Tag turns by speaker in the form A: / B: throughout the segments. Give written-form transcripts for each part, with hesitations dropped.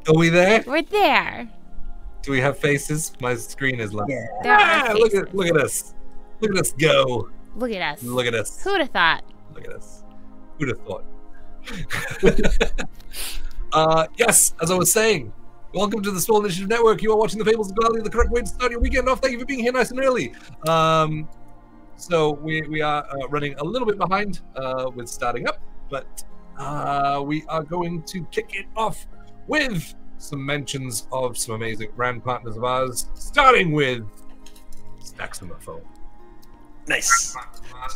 A: Are we there?
B: We're there.
A: Do we have faces? My screen is like,
C: Yeah.
B: There are
A: look
B: faces.
A: at us. Look at us go.
B: Look at us.
A: Look at us.
B: Who'd have thought?
A: Look at us. Who'd have thought? Yes, as I was saying, welcome to the Swole Initiative Network. You are watching the Fables of Gahlia, the correct way to start your weekend off. Thank you for being here nice and early. So we are running a little bit behind with starting up, but we are going to kick it off with some mentions of some amazing brand partners of ours, starting with Stacks on the phone.
C: Nice.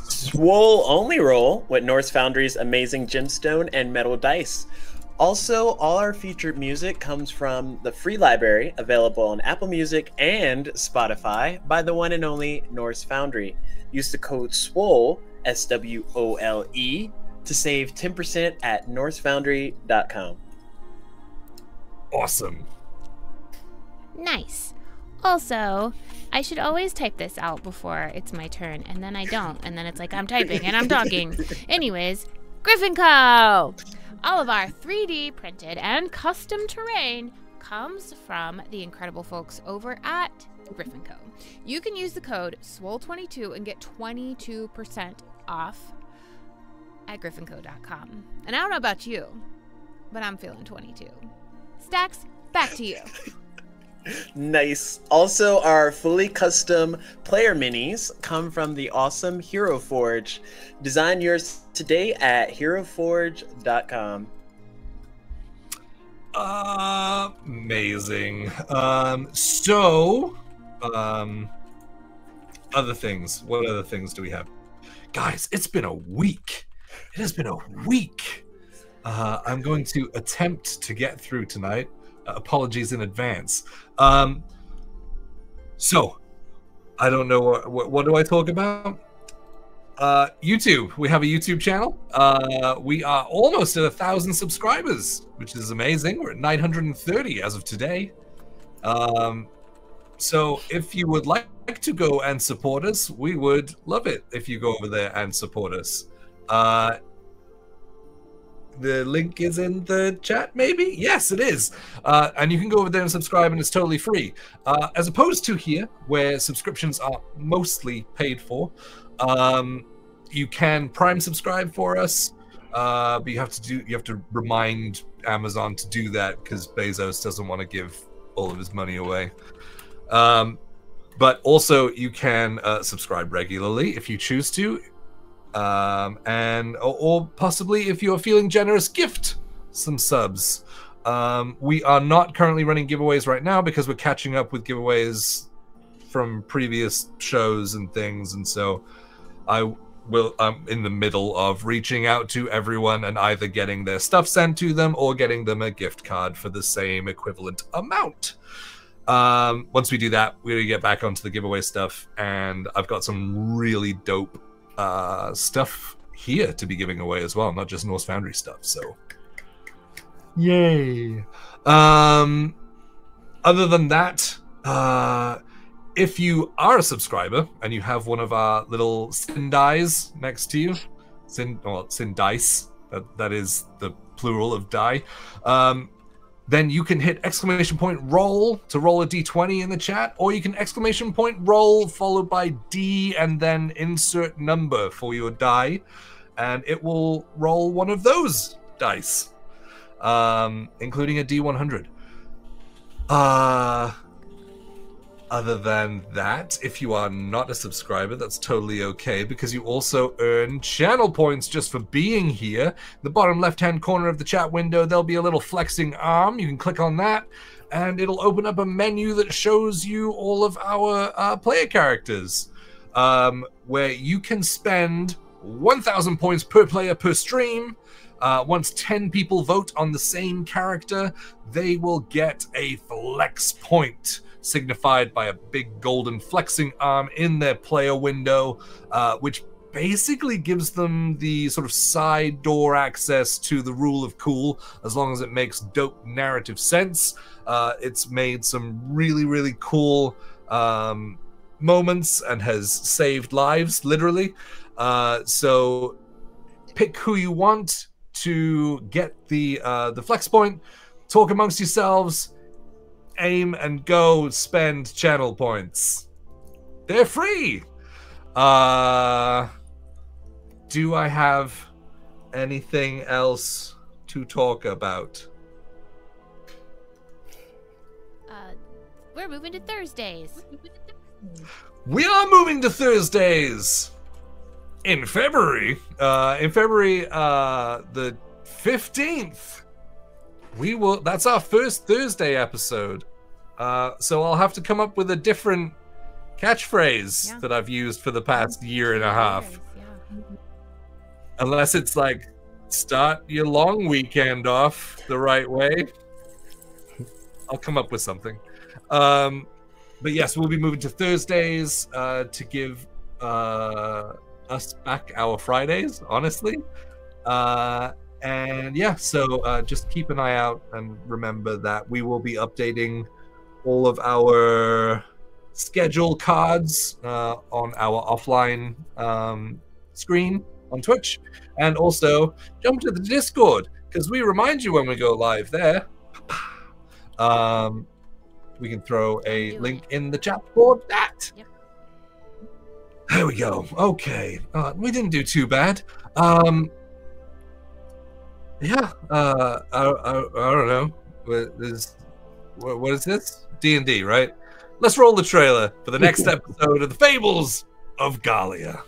C: Swole only roll with Norse Foundry's amazing gemstone and metal dice. Also, all our featured music comes from the free library available on Apple Music and Spotify by the one and only Norse Foundry. Use the code SWOLE, SWOLE, to save 10% at norsefoundry.com.
A: Awesome.
B: Nice. Also, I should always type this out before it's my turn, and then I don't, and then it's like I'm typing and I'm talking. Anyways, Griffin Co. All of our 3D printed and custom terrain comes from the incredible folks over at Griffin Co. You can use the code SWOLE22 and get 22% off at griffinco.com. And I don't know about you, but I'm feeling 22. Stacks, back to you.
C: Nice. Also, our fully custom player minis come from the awesome Hero Forge. Design yours today at heroforge.com.
A: Amazing. Other things. What other things do we have? Guys, it's been a week. It has been a week. I'm going to attempt to get through tonight. Apologies in advance. So, I don't know what do I talk about? YouTube. We have a YouTube channel. We are almost at 1,000 subscribers, which is amazing. We're at 930 as of today. So if you would like to go and support us, we would love it if you go over there and support us. The link is in the chat, maybe? Yes, it is. And you can go over there and subscribe, and it's totally free. As opposed to here, where subscriptions are mostly paid for. You can Prime subscribe for us, but you have to remind Amazon to do that because Bezos doesn't want to give all of his money away. But also you can subscribe regularly if you choose to. Or possibly if you're feeling generous, gift some subs. We are not currently running giveaways right now because we're catching up with giveaways from previous shows and things, and so I'm in the middle of reaching out to everyone and either getting their stuff sent to them or getting them a gift card for the same equivalent amount. Once we do that, we're gonna get back onto the giveaway stuff, and I've got some really dope stuff here to be giving away as well, not just Norse Foundry stuff, so yay. Other than that, if you are a subscriber and you have one of our little sin dies next to you, sin dice, that is the plural of die, then you can hit !roll to roll a d20 in the chat, or you can !roll followed by D and then insert number for your die, and it will roll one of those dice, including a D100. Other than that, if you are not a subscriber, that's totally okay, because you also earn channel points just for being here. In the bottom left-hand corner of the chat window, there'll be a little flexing arm. You can click on that, and it'll open up a menu that shows you all of our player characters, where you can spend 1,000 points per player per stream. Once 10 people vote on the same character, they will get a flex point, signified by a big golden flexing arm in their player window, which basically gives them the sort of side door access to the rule of cool, as long as it makes dope narrative sense. It's made some really, really cool moments and has saved lives, literally. So pick who you want to get the flex point. talk amongst yourselves, aim and go spend channel points. They're free. Do I have anything else to talk about?
B: We're moving to Thursdays.
A: We are moving to Thursdays in February. The 15th. That's our first Thursday episode. So I'll have to come up with a different catchphrase that I've used for the past year and a half. Unless it's like, start your long weekend off the right way. I'll come up with something. But yes, we'll be moving to Thursdays to give us back our Fridays, honestly. And yeah, so just keep an eye out and remember that we will be updating all of our schedule cards on our offline screen on Twitch. And also jump to the Discord, because we remind you when we go live there. We can throw a link in the chat for that.
B: Yep.
A: There we go. Okay. We didn't do too bad. Yeah. I don't know. What is this? D&D, right? Let's roll the trailer for the next episode of the Fables of Gahlia.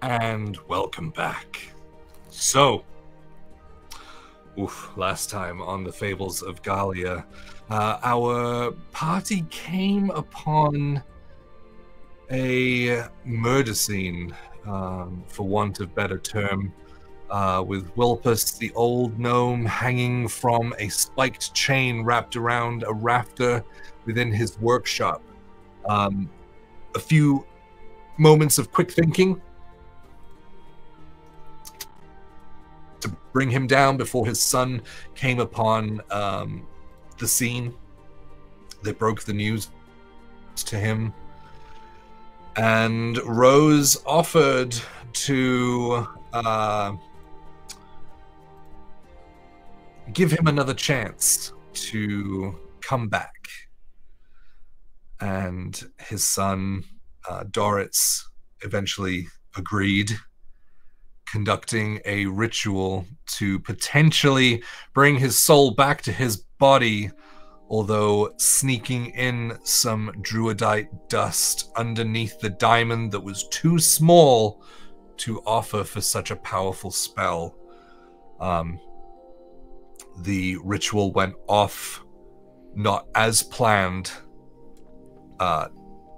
A: And welcome back. So, last time on the Fables of Gahlia, our party came upon a murder scene, for want of better term, with Wilpos, the old gnome, hanging from a spiked chain wrapped around a rafter within his workshop. A few moments of quick thinking to bring him down before his son came upon the scene. They broke the news to him, and Rose offered to give him another chance to come back. And his son, Doritz, eventually agreed, conducting a ritual to potentially bring his soul back to his body, although sneaking in some druidite dust underneath the diamond that was too small to offer for such a powerful spell. The ritual went off not as planned,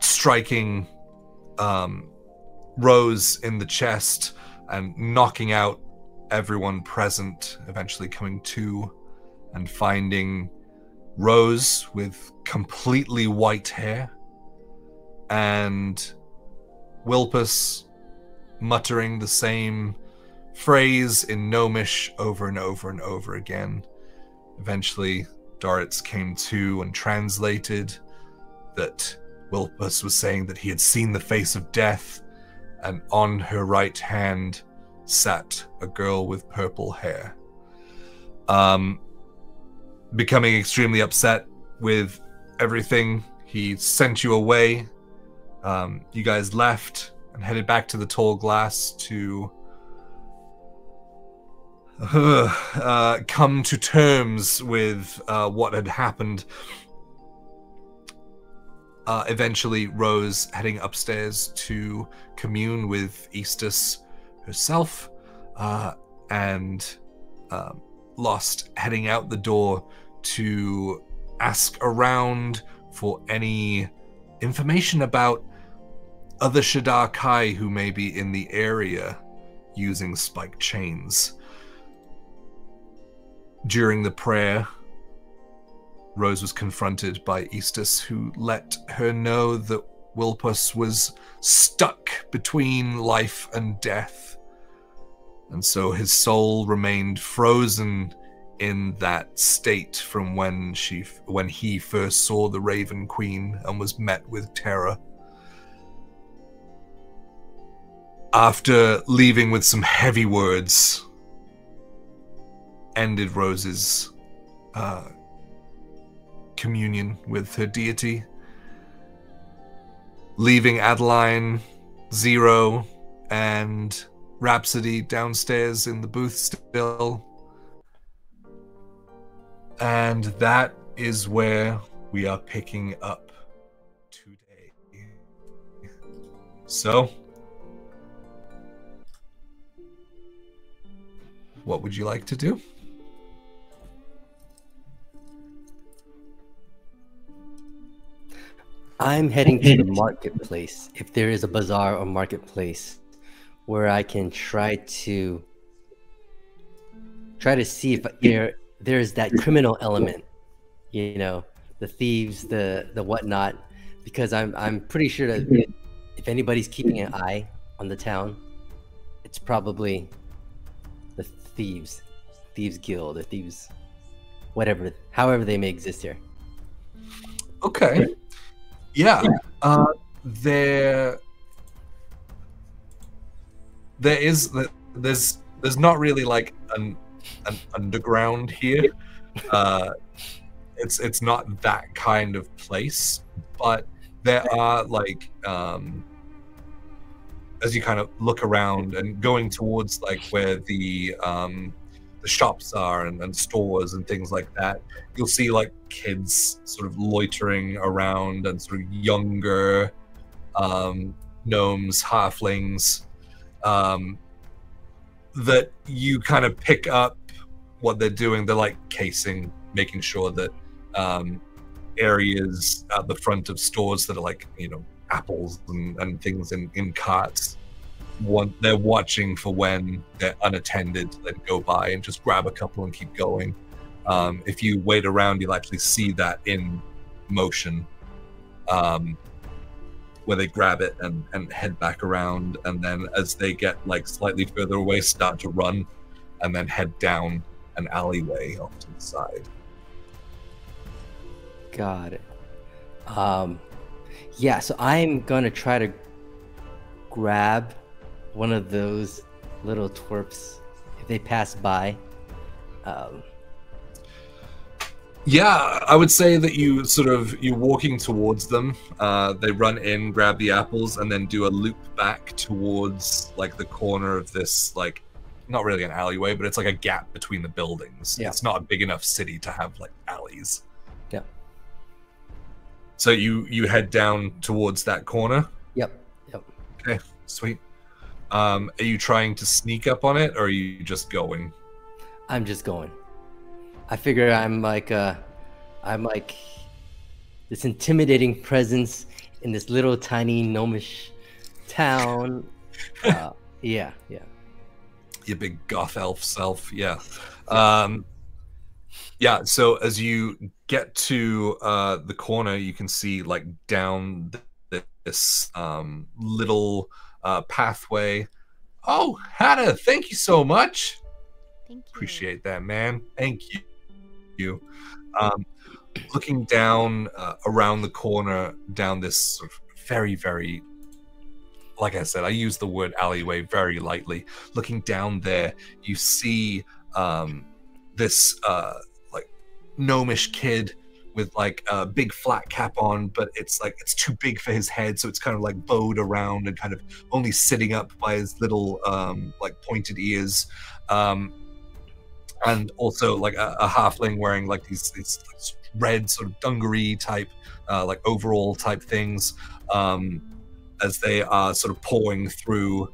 A: striking Rose in the chest and knocking out everyone present, eventually coming to and finding Rose with completely white hair and Wilpos muttering the same phrase in Gnomish over and over and over again. Eventually, Doritz came to and translated that Wilpos was saying that he had seen the face of death, and on her right hand sat a girl with purple hair. Becoming extremely upset with everything, he sent you away. You guys left and headed back to the Tall Glass to come to terms with what had happened. Eventually, Rose heading upstairs to commune with Eastus herself, and Lost heading out the door to ask around for any information about other Shadar Kai who may be in the area using spiked chains. During the prayer, Rose was confronted by Eastus, who let her know that Wilpos was stuck between life and death, and so his soul remained frozen in that state from when he first saw the Raven Queen and was met with terror. After leaving with some heavy words, ended Rose's communion with her deity, leaving Adeline, Zero, and Rhapsody downstairs in the booth still. And that is where we are picking up today. So, what would you like to do?
D: I'm heading to the marketplace, if there is a bazaar or marketplace, where I can try to see if there's that criminal element, you know, the thieves, the whatnot, because I'm pretty sure that if anybody's keeping an eye on the town, it's probably the thieves guild, or thieves, whatever, however they may exist here.
A: Okay. Yeah, there's not really like an underground here. It's not that kind of place, but there are like as you kind of look around and going towards like where the shops are and stores and things like that, you'll see like kids sort of loitering around and sort of younger gnomes, halflings, that you kind of pick up what they're doing. They're like casing, making sure that areas at the front of stores that are like, you know, apples and things in carts, they're watching for when they're unattended, then go by and just grab a couple and keep going. If you wait around, you'll actually see that in motion, where they grab it and head back around, and then as they get like slightly further away, start to run and then head down an alleyway off to the side.
D: Got it. Yeah, so I'm gonna try to grab one of those little twerps if they pass by.
A: Yeah, I would say that you're walking towards them. They run in, grab the apples, and then do a loop back towards like the corner of this, like, not really an alleyway, but it's like a gap between the buildings. Yeah. It's not a big enough city to have like alleys.
D: Yeah.
A: So you head down towards that corner?
D: Yep.
A: Okay, sweet. Are you trying to sneak up on it, or are you just going?
D: I'm just going. I figure I'm like this intimidating presence in this little tiny gnomish town. Yeah.
A: Your big goth elf self, yeah. Yeah, so as you get to the corner, you can see like down this little pathway. Oh, Hannah, thank you so much.
B: Thank you.
A: Appreciate that, man. Thank you. Looking down around the corner, down this sort of very, very, like I said, I use the word alleyway very lightly. Looking down there, you see this like gnomish kid with like a big flat cap on, but it's like it's too big for his head, so it's kind of like bowed around and kind of only sitting up by his little like pointed ears. And also like a halfling wearing like these red sort of dungaree type like overall type things, as they are sort of pawing through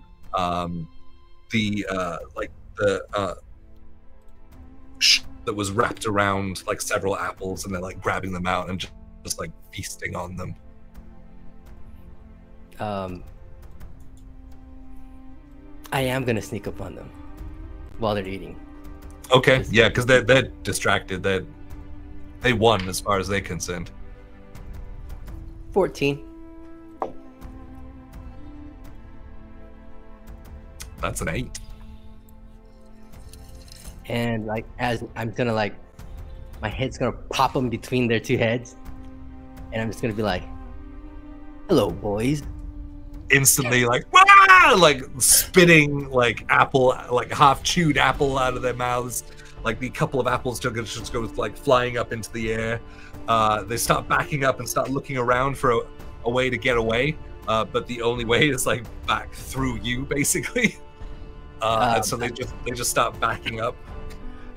A: the that was wrapped around like several apples, and they're like grabbing them out and just like feasting on them.
D: I am gonna sneak up on them while they're eating.
A: Okay, yeah, because they're distracted. They won as far as they're concerned.
D: 14.
A: That's an 8.
D: And like as I'm gonna like, my head's gonna pop them between their two heads, and I'm just gonna be like, "Hello, boys."
A: Instantly, like, wah! Like spitting like apple, like half chewed apple out of their mouths. Like the couple of apples just go like flying up into the air. They start backing up and start looking around for a way to get away. But the only way is like back through you, basically. And so they just start backing up.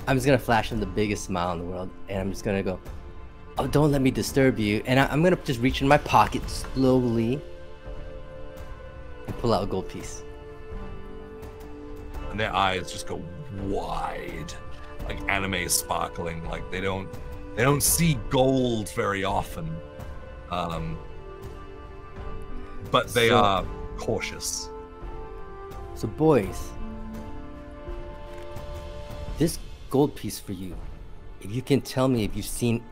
D: I'm just gonna flash them the biggest smile in the world, and I'm just gonna go, "Oh, don't let me disturb you." And I'm gonna just reach in my pocket slowly and pull out a gold piece.
A: And their eyes just go wide, like anime sparkling. Like they don't see gold very often, but they are cautious.
D: So boys, this gold piece for you, if you can tell me if you've seen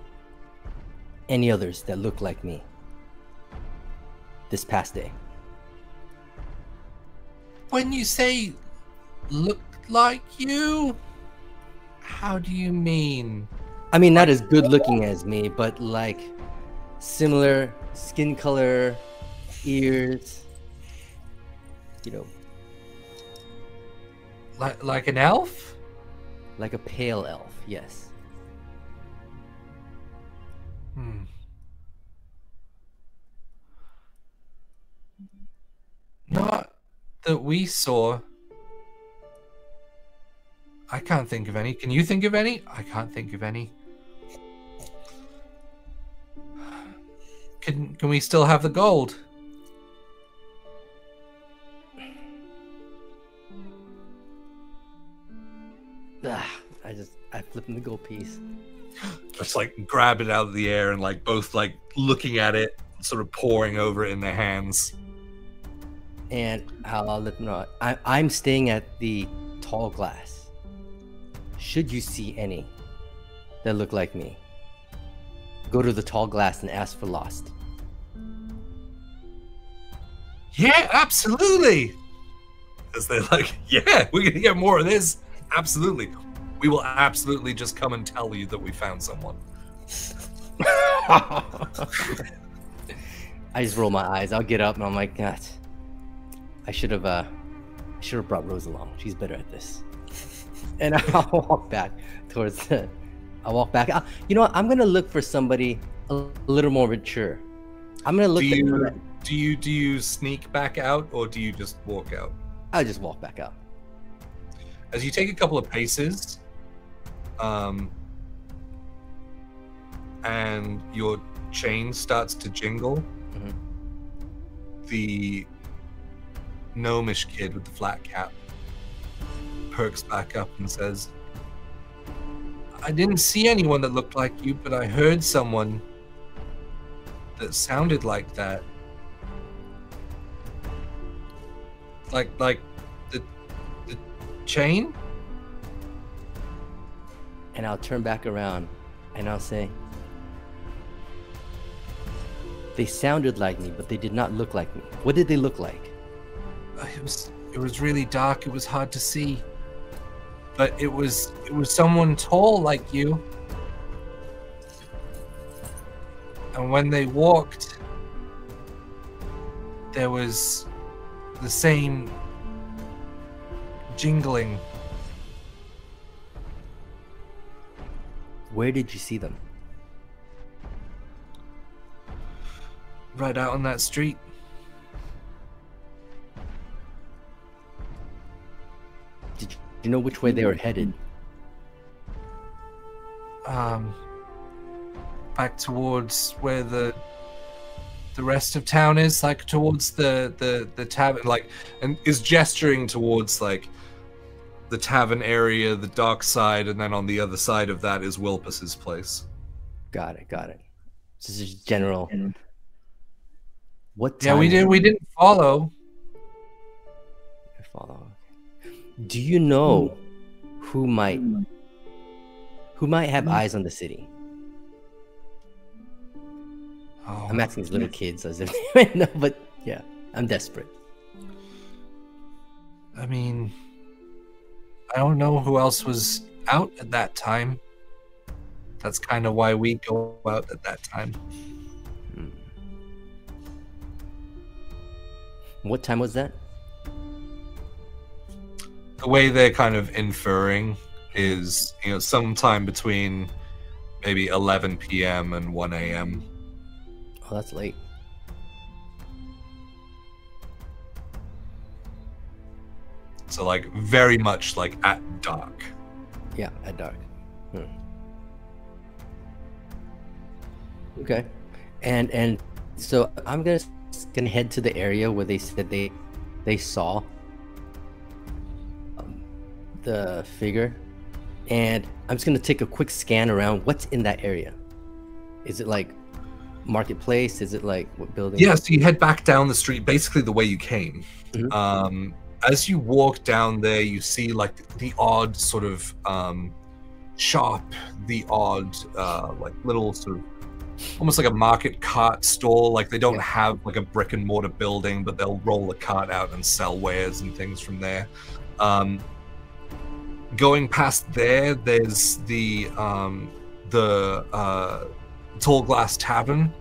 D: any others that look like me this past day.
A: When you say look like you, how do you mean?
D: I mean, not as good looking as me, but like similar skin color, ears, you know.
A: Like an elf?
D: Like a pale elf, yes.
A: Not that we saw. I can't think of any. Can you think of any? I can't think of any. Can we still have the gold?
D: I flip him the gold piece.
A: Just like grab it out of the air and like both like looking at it, sort of pouring over it in their hands.
D: And I'll let them know. I'm staying at the tall glass. Should you see any that look like me, go to the tall glass and ask for Lost.
A: Yeah, absolutely. Because they're like, yeah, we're gonna get more of this. Absolutely. We will absolutely just come and tell you that we found someone.
D: I just roll my eyes. I'll get up and I'm like, God, I should have brought Rose along. She's better at this. And I'll walk back towards the. I'll walk back. You know what? I'm gonna look for somebody a little more mature. I'm gonna look.
A: Do you sneak back out, or do you just walk out?
D: I'll just walk back out.
A: As you take a couple of paces, and your chain starts to jingle, the gnomish kid with the flat cap perks back up and says, I didn't see anyone that looked like you, but I heard someone that sounded like that. Like the chain?
D: And I'll turn back around and I'll say, they sounded like me, but they did not look like me. What did they look like?
A: It was really dark. It was hard to see. But it was someone tall like you. And when they walked, there was the same jingling.
D: Where did you see them?
A: Right out on that street.
D: Did you know which way they were headed?
A: Back towards where the rest of town is, like towards the tavern, like, and is gesturing towards like the tavern area, the dark side, and then on the other side of that is Wilpos's place.
D: Got it. This is general. What
A: Yeah,
D: time?
A: we didn't follow.
D: Do you know who might have eyes on the city?
A: Oh,
D: I'm asking these little kids as if they might know, but yeah, I'm desperate.
A: I mean, I don't know who else was out at that time. That's kind of why we go out at that time.
D: What time was that?
A: The way they're kind of inferring is, sometime between maybe 11 p.m. and 1 a.m.
D: Oh, that's late.
A: So, like, very much like at dark.
D: Yeah, at dark. Okay, and so I'm gonna head to the area where they said they saw the figure, and I'm just gonna take a quick scan around. What's in that area? Is it like marketplace? Is it like what building?
A: Yeah, so you head back down the street, basically the way you came.
D: Mhm.
A: As you walk down there, you see like the odd sort of shop, the odd like little sort of almost like a market cart stall. Like they don't have like a brick and mortar building, but they'll roll the cart out and sell wares and things from there. Going past there's the Tall Glass Tavern.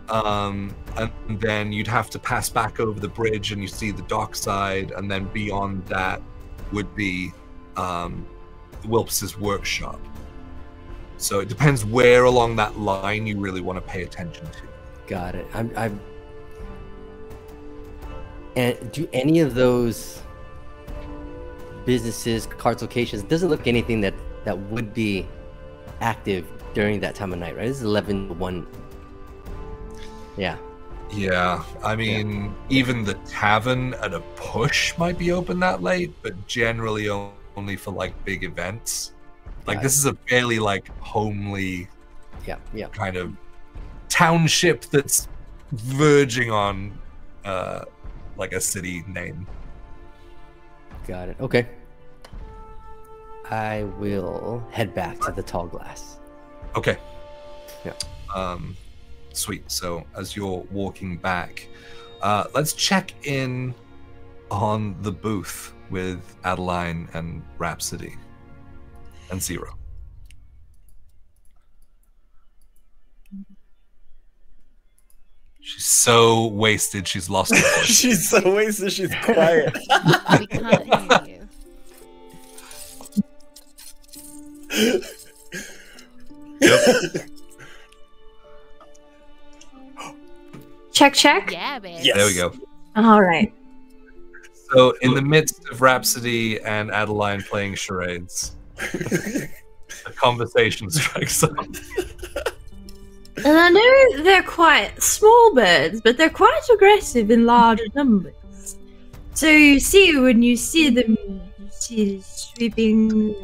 A: And then you'd have to pass back over the bridge and you see the dockside, and then beyond that would be Wilps's workshop. So it depends where along that line you really want to pay attention to.
D: Got it. I'm. And do any of those businesses, carts, locations, doesn't look anything that would be active during that time of night, right? This is 11 to 1. Yeah.
A: Yeah, I mean, even the tavern at a push might be open that late, but generally only for like big events. Like this is a fairly like homely, kind of township that's verging on like a city name.
D: Got it. Okay. I will head back to the Tall Glass.
A: Okay.
D: Yeah.
A: Sweet. So as you're walking back, let's check in on the booth with Adeline and Rhapsody and Zero. She's so wasted, she's lost her voice.
C: She's so wasted, she's quiet.
B: We can't hear you.
A: Yep.
E: Check.
B: Yeah, babe.
C: Yes.
A: There we go.
E: All right.
A: So in the midst of Rhapsody and Adeline playing charades, a conversation strikes up.
E: And I know they're quite small birds, but they're quite aggressive in large numbers. So you see, when you see them, you see sweeping.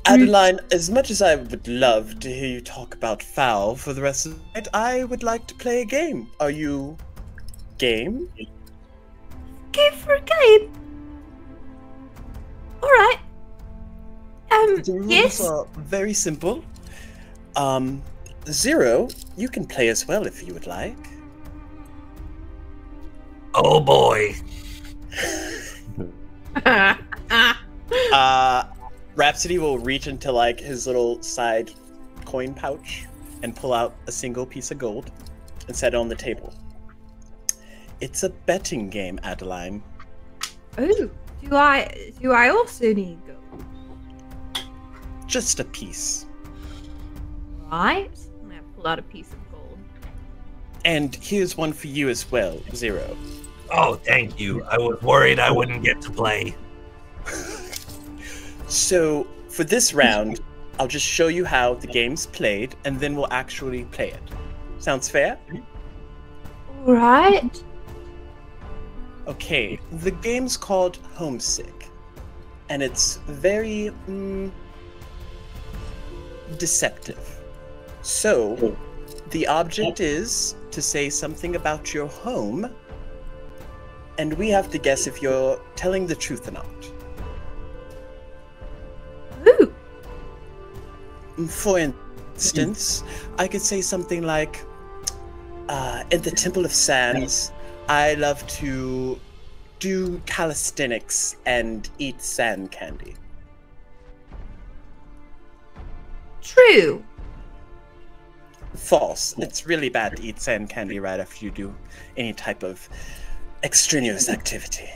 C: Adeline, as much as I would love to hear you talk about fowl for the rest of the night, I would like to play a game. Are you game?
E: go for a game. All right.
C: The rules
E: Yes.
C: are very simple. Zero, you can play as well if you would like.
A: Oh boy.
C: Rhapsody will reach into like his little side coin pouch and pull out a single piece of gold and set it on the table. It's a betting game, Adeline.
E: Oh, do I also need gold?
C: Just a piece.
E: Right. I'm gonna pull out a piece of gold.
C: And here's one for you as well, Zero.
A: Oh, thank you. I was worried I wouldn't get to play.
C: So, for this round, I'll just show you how the game's played, and then we'll actually play it. Sounds fair?
E: All right.
C: Okay, the game's called Homesick, and it's very deceptive. So, the object is to say something about your home, and we have to guess if you're telling the truth or not.
E: Ooh.
C: For instance, I could say something like, in the Temple of Sands, I love to do calisthenics and eat sand candy.
E: True.
C: False. It's really bad to eat sand candy right after you do any type of extraneous activity.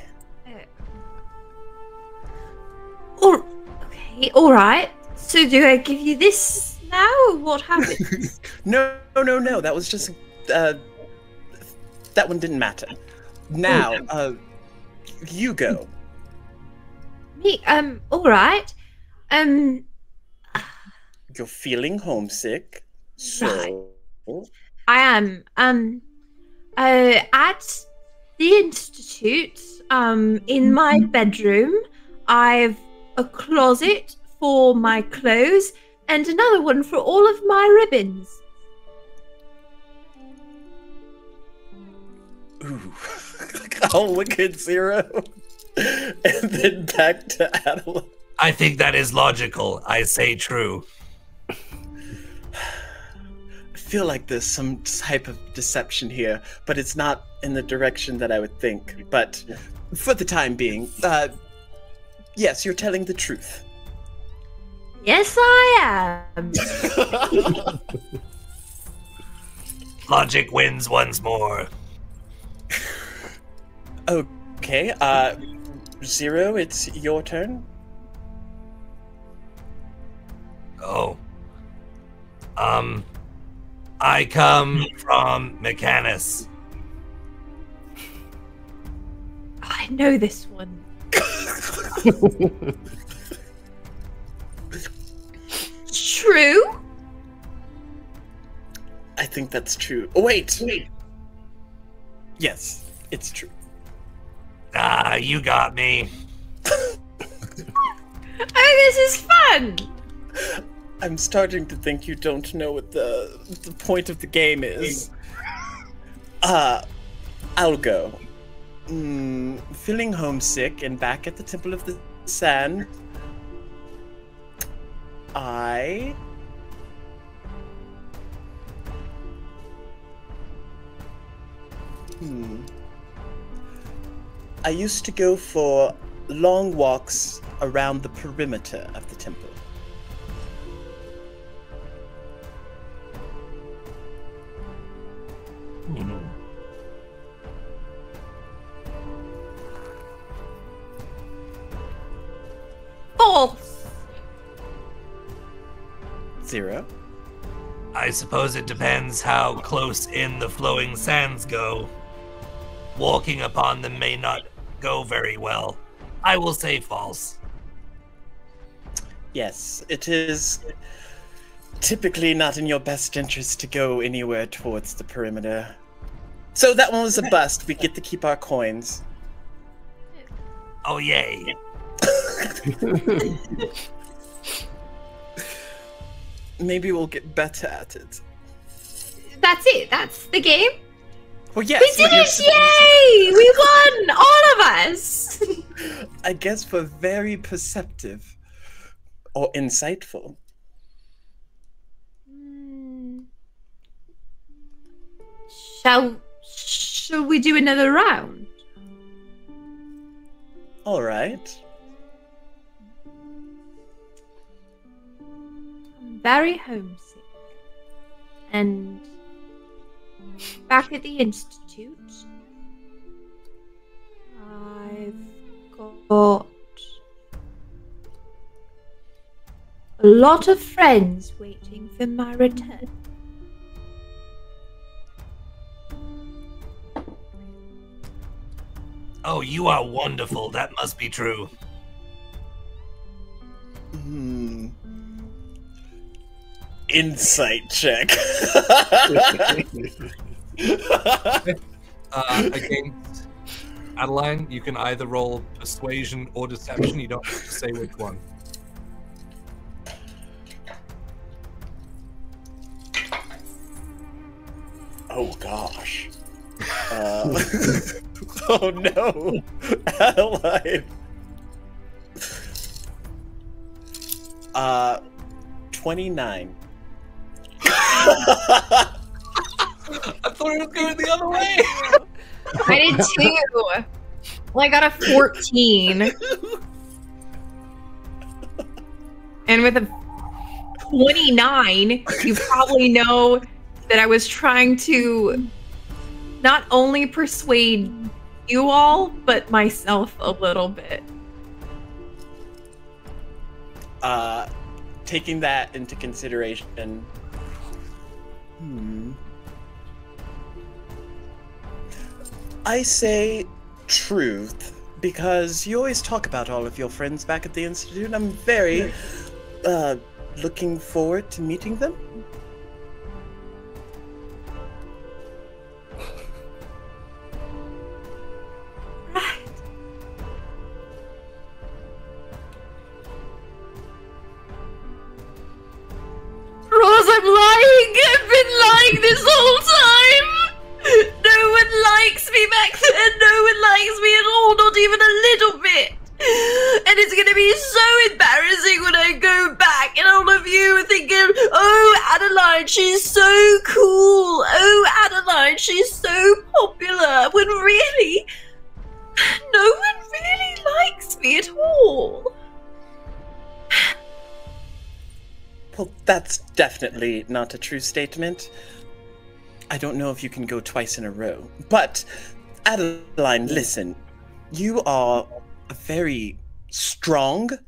E: Okay. All right. So do I give you this now? Or what happens?
C: No. That was just that one didn't matter. Now, you go.
E: Me. All right.
C: You're feeling homesick, so
E: I am. At the institute, in my bedroom, I've a closet for my clothes and another one for all of my ribbons.
C: Ooh. I'll look at Zero, and then back to Adela.
A: I think that is logical. I say true.
C: I feel like there's some type of deception here, but it's not in the direction that I would think. But for the time being, yes, you're telling the truth.
E: Yes, I am.
A: Logic wins once more.
C: Okay, Zero, it's your turn.
A: Oh. I come from Mechanus.
E: I know this one. True.
C: I think that's true. Oh, wait. Yes, it's true.
A: Ah, you got me.
E: Oh, this is fun.
C: I'm starting to think you don't know what the point of the game is. I'll go. Feeling homesick and back at the Temple of the Sand. I used to go for long walks around the perimeter of the temple.
E: False.
C: Zero.
A: I suppose it depends how close in the flowing sands go. Walking upon them may not go very well. I will say false.
C: Yes, it is typically not in your best interest to go anywhere towards the perimeter. So that one was a bust. We get to keep our coins.
A: Oh, yay.
C: Maybe we'll get better at it.
E: That's it. That's the game.
C: Well, yes.
E: We did it! Yay! We won! All of us!
C: I guess for very perceptive or insightful.
E: Shall we do another round?
C: All right.
E: I'm very homesick. And back at the Institute, I've got a lot of friends waiting for my return.
A: Oh, you are wonderful. That must be true.
C: Insight check.
A: Against Adeline, you can either roll persuasion or deception. You don't have to say which one.
C: Oh gosh. Oh no, Adeline. 29.
A: I thought it was going the other way.
E: I did too. Well, I got a 14. And with a 29, you probably know that I was trying to not only persuade you all, but myself a little bit.
C: Taking that into consideration, I say truth, because you always talk about all of your friends back at the Institute. I'm very looking forward to meeting them.
E: Rose, I'm lying! I've been lying this whole time! No one likes me back there! No one likes me at all, not even a little bit! And it's gonna be so embarrassing when I go back and all of you are thinking, oh, Adeline, she's so cool! Oh, Adeline, she's so popular! When really, no one really likes me at all!
C: Well, that's definitely not a true statement. I don't know if you can go twice in a row. But, Adeline, listen. You are very strong.
E: No,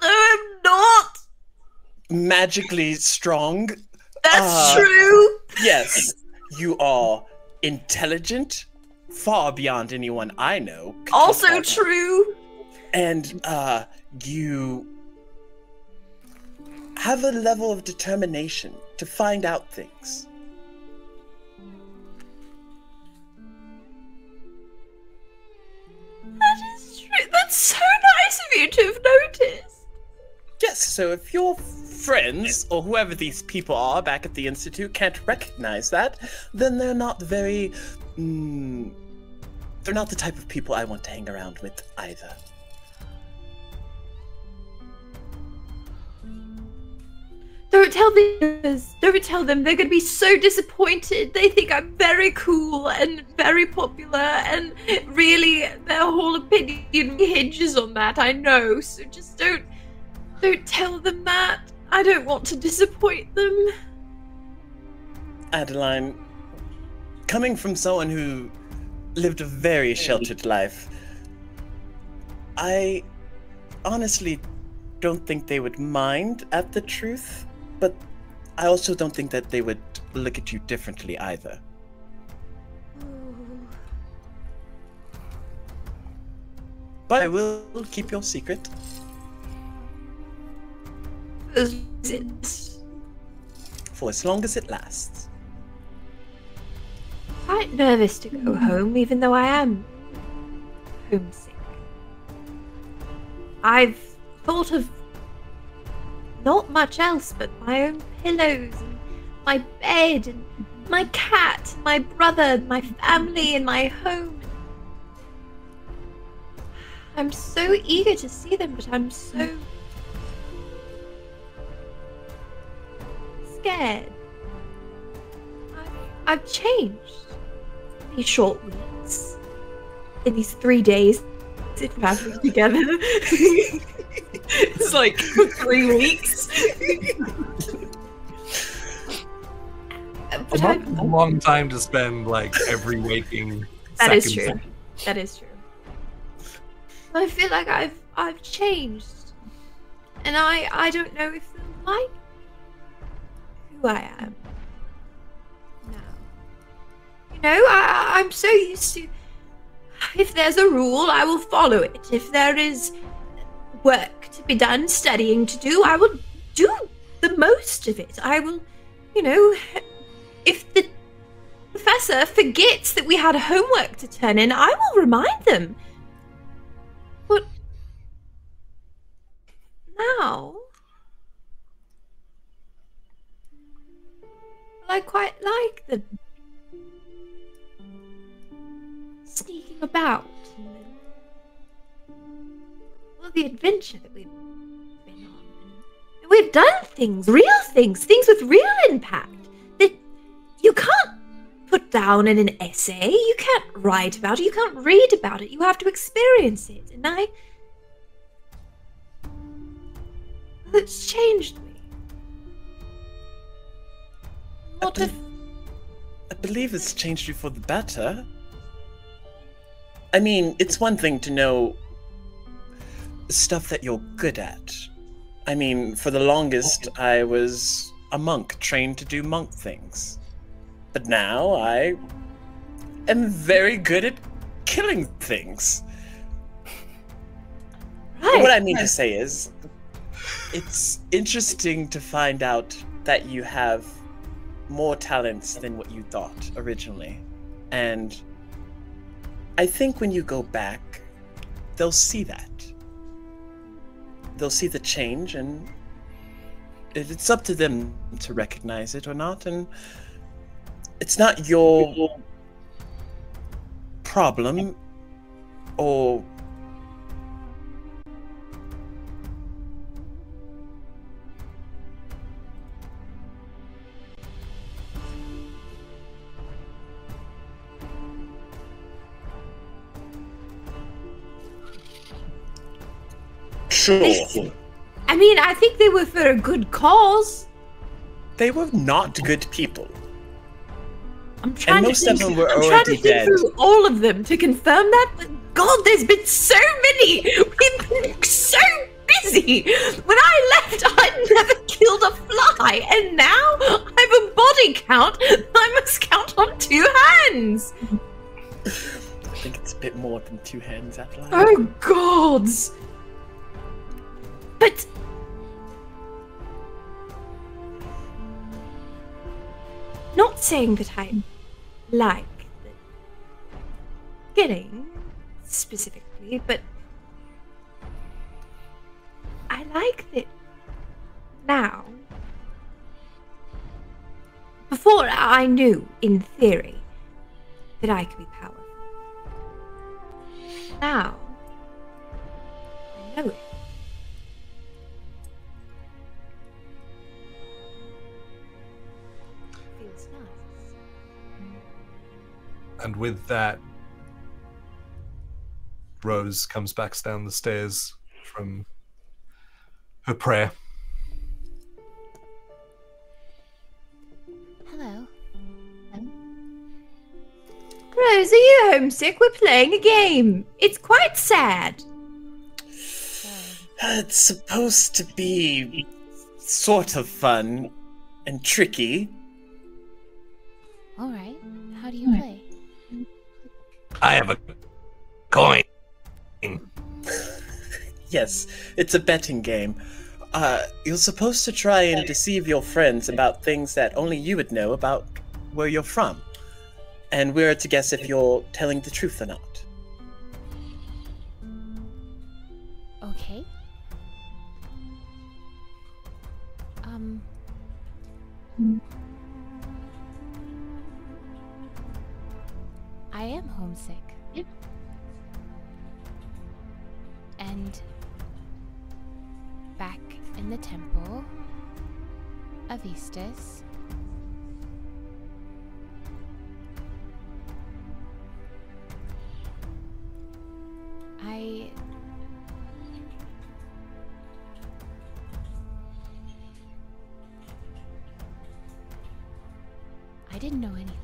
E: I'm not!
C: Magically strong.
E: That's true!
C: Yes. You are intelligent. Far beyond anyone I know.
E: Also true!
C: And, you have a level of determination to find out things.
E: That is true. That's so nice of you to have noticed.
C: Yes, so if your friends, or whoever these people are back at the Institute, can't recognize that, then they're not very... they're not the type of people I want to hang around with either.
E: Don't tell the others. Don't tell them. They're going to be so disappointed. They think I'm very cool and very popular, and really their whole opinion hinges on that, I know. So just don't tell them that. I don't want to disappoint them.
C: Adeline, coming from someone who lived a very sheltered life, I honestly don't think they would mind at the truth. But I also don't think that they would look at you differently either. But I will keep your secret. For as long as it lasts.
E: Quite nervous to go home, even though I am homesick. I've thought of not much else but my own pillows and my bed and my cat, my brother, my family, and my home. I'm so eager to see them, but I'm so scared. I've changed. These short weeks, in these 3 days, in fact, together. It's like 3 weeks. But
A: A long time to spend like every waking
E: that is
A: second.
E: true. That is true. I feel like I've changed, and I don't know if they'll like who I am now. You know, I'm so used to, if there's a rule, I will follow it. If there is work to be done, studying to do, I will do the most of it. I will, you know, if the professor forgets that we had homework to turn in, I will remind them. But now, I quite like the sneaking about and the adventure that we've been on. And we've done things, real things with real impact that you can't put down in an essay. You can't write about it. You can't read about it. You have to experience it. And it's changed me. What if...
C: I believe it's changed you for the better. I mean, it's one thing to know stuff that you're good at. I mean, for the longest, I was a monk trained to do monk things. But now I am very good at killing things.
E: Right.
C: What I mean to say is, it's interesting to find out that you have more talents than what you thought originally. And I think when you go back, they'll see that. They'll see the change, and it's up to them to recognize it or not. And it's not your problem or sure.
E: I mean, I think they were for a good cause.
C: They were not good people.
E: I'm trying
C: And
E: to
C: most
E: think,
C: of them were
E: I'm trying
C: already
E: to think
C: dead.
E: through all of them to confirm that, but God, there's been so many! We've been so busy! When I left, I'd never killed a fly, and now I have a body count I must count on 2 hands!
C: I think it's a bit more than 2 hands after that.
E: Oh, gods! But... not saying that I like the killing specifically, but I like that now. Before I knew, in theory, that I could be powerful. Now, I know it. Feels nice.
A: And with that, Rose comes back down the stairs from her prayer.
B: Hello.
E: Rose, are you homesick? We're playing a game. It's quite sad.
C: It's supposed to be sort of fun and tricky.
B: All right. How do you play?
A: I have a coin.
C: Yes, it's a betting game. You're supposed to try and deceive your friends about things that only you would know about where you're from. And we're to guess if you're telling the truth or not.
B: Okay. I am homesick.
E: Yep.
B: And back in the temple of Eastus, I didn't know anything.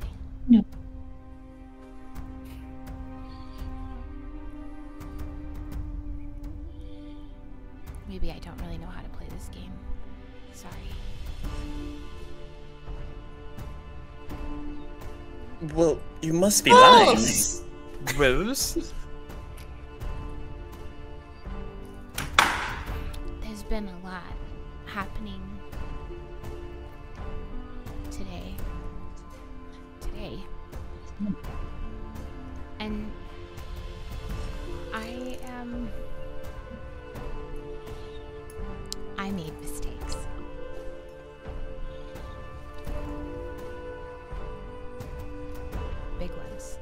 E: No.
B: Maybe I don't really know how to play this game. Sorry.
C: Well, you must be lying.
F: Rose?
B: There's been a lot happening today. And I made mistakes. Big ones.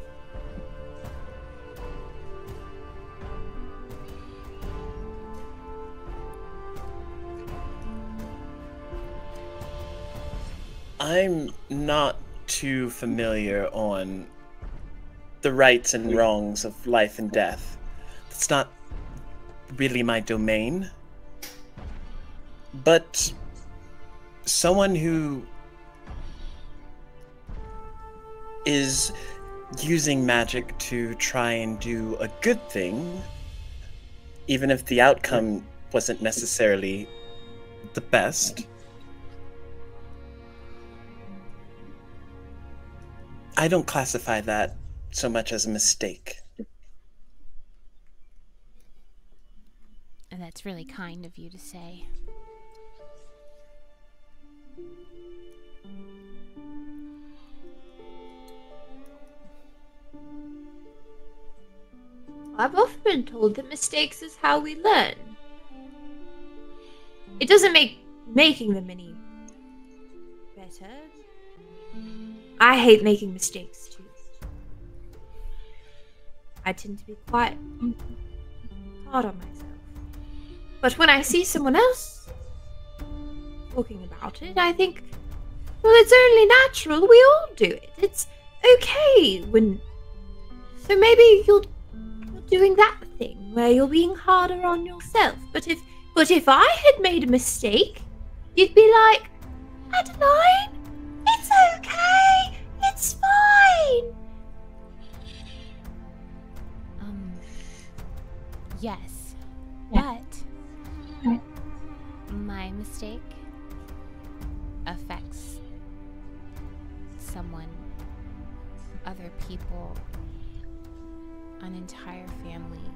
C: I'm not too familiar on the rights and wrongs of life and death. It's not really my domain. But someone who is using magic to try and do a good thing, even if the outcome wasn't necessarily the best, I don't classify that so much as a mistake.
B: And that's really kind of you to say.
E: I've often been told that mistakes is how we learn. It doesn't make making them any better. I hate making mistakes too. I tend to be quite hard on myself. But when I see someone else talking about it, I think, well, it's only natural. We all do it. It's okay when... So maybe you're doing that thing where you're being harder on yourself. But if I had made a mistake, you'd be like, Adeline, it's okay. It's fine.
B: Yes.
E: Yeah.
B: But my mistake affects someone, other people, an entire family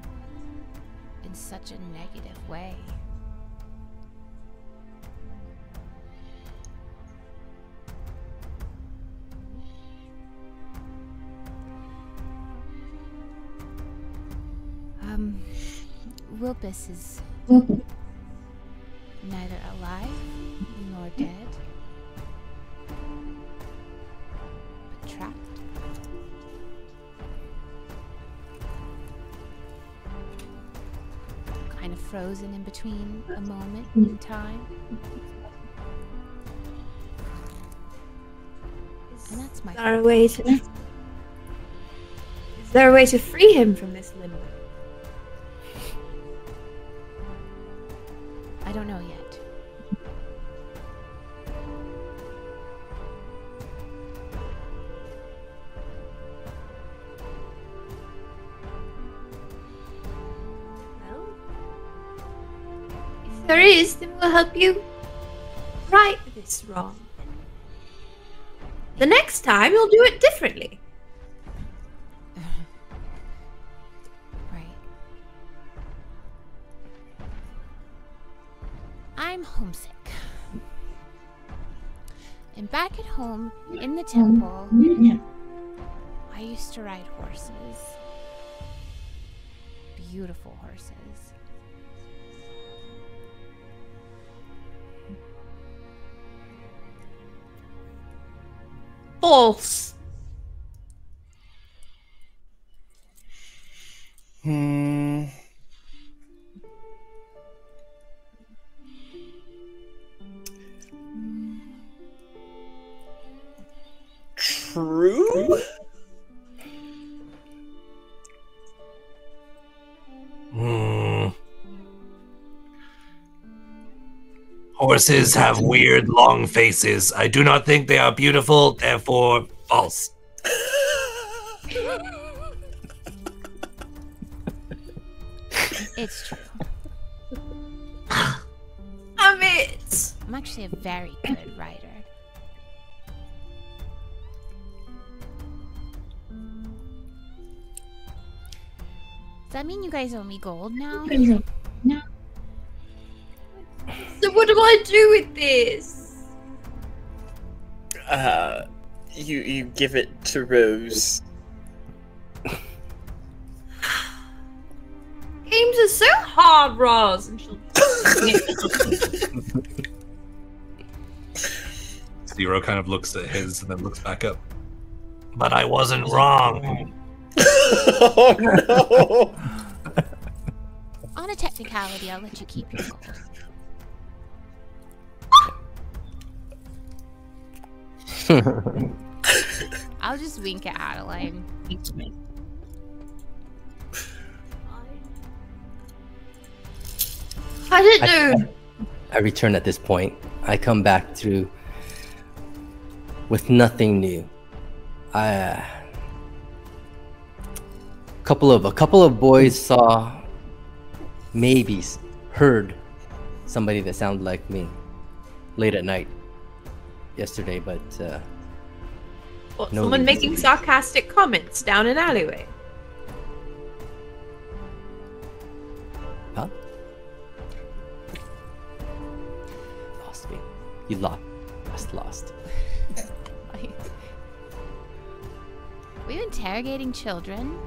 B: in such a negative way. Wilpos is neither alive nor dead, but trapped. Kind of frozen in between a moment in time. And that's my fault.
E: Is there a way to free him from this limbo?
B: I don't know yet.
E: Well, if there is, then we'll help you right this wrong. The next time, you'll do it differently.
B: Right. I'm homesick. And back at home in the temple, I used to ride horses. Beautiful horses.
E: False.
C: True?
A: Horses have weird, long faces. I do not think they are beautiful, therefore false.
B: It's true.
E: Damn it!
B: I'm actually a very good writer. Does that mean you guys owe me gold now?
E: No. So what do I do with this?
C: You give it to Rose.
E: Games are so hard, Roz. And she'll
A: Zero kind of looks at his and then looks back up. But I wasn't wrong.
C: Oh no!
B: On a technicality, I'll let you keep your gold. I'll just wink at Adeline.
E: I didn't know.
D: I return at this point. I come back through with nothing new. A couple of boys saw, maybe heard somebody that sounded like me late at night yesterday, but
E: What,
D: no
E: someone
D: reason.
E: making sarcastic comments down an alleyway.
D: huh? Lost me. You lost. Lost.
B: Were you interrogating children?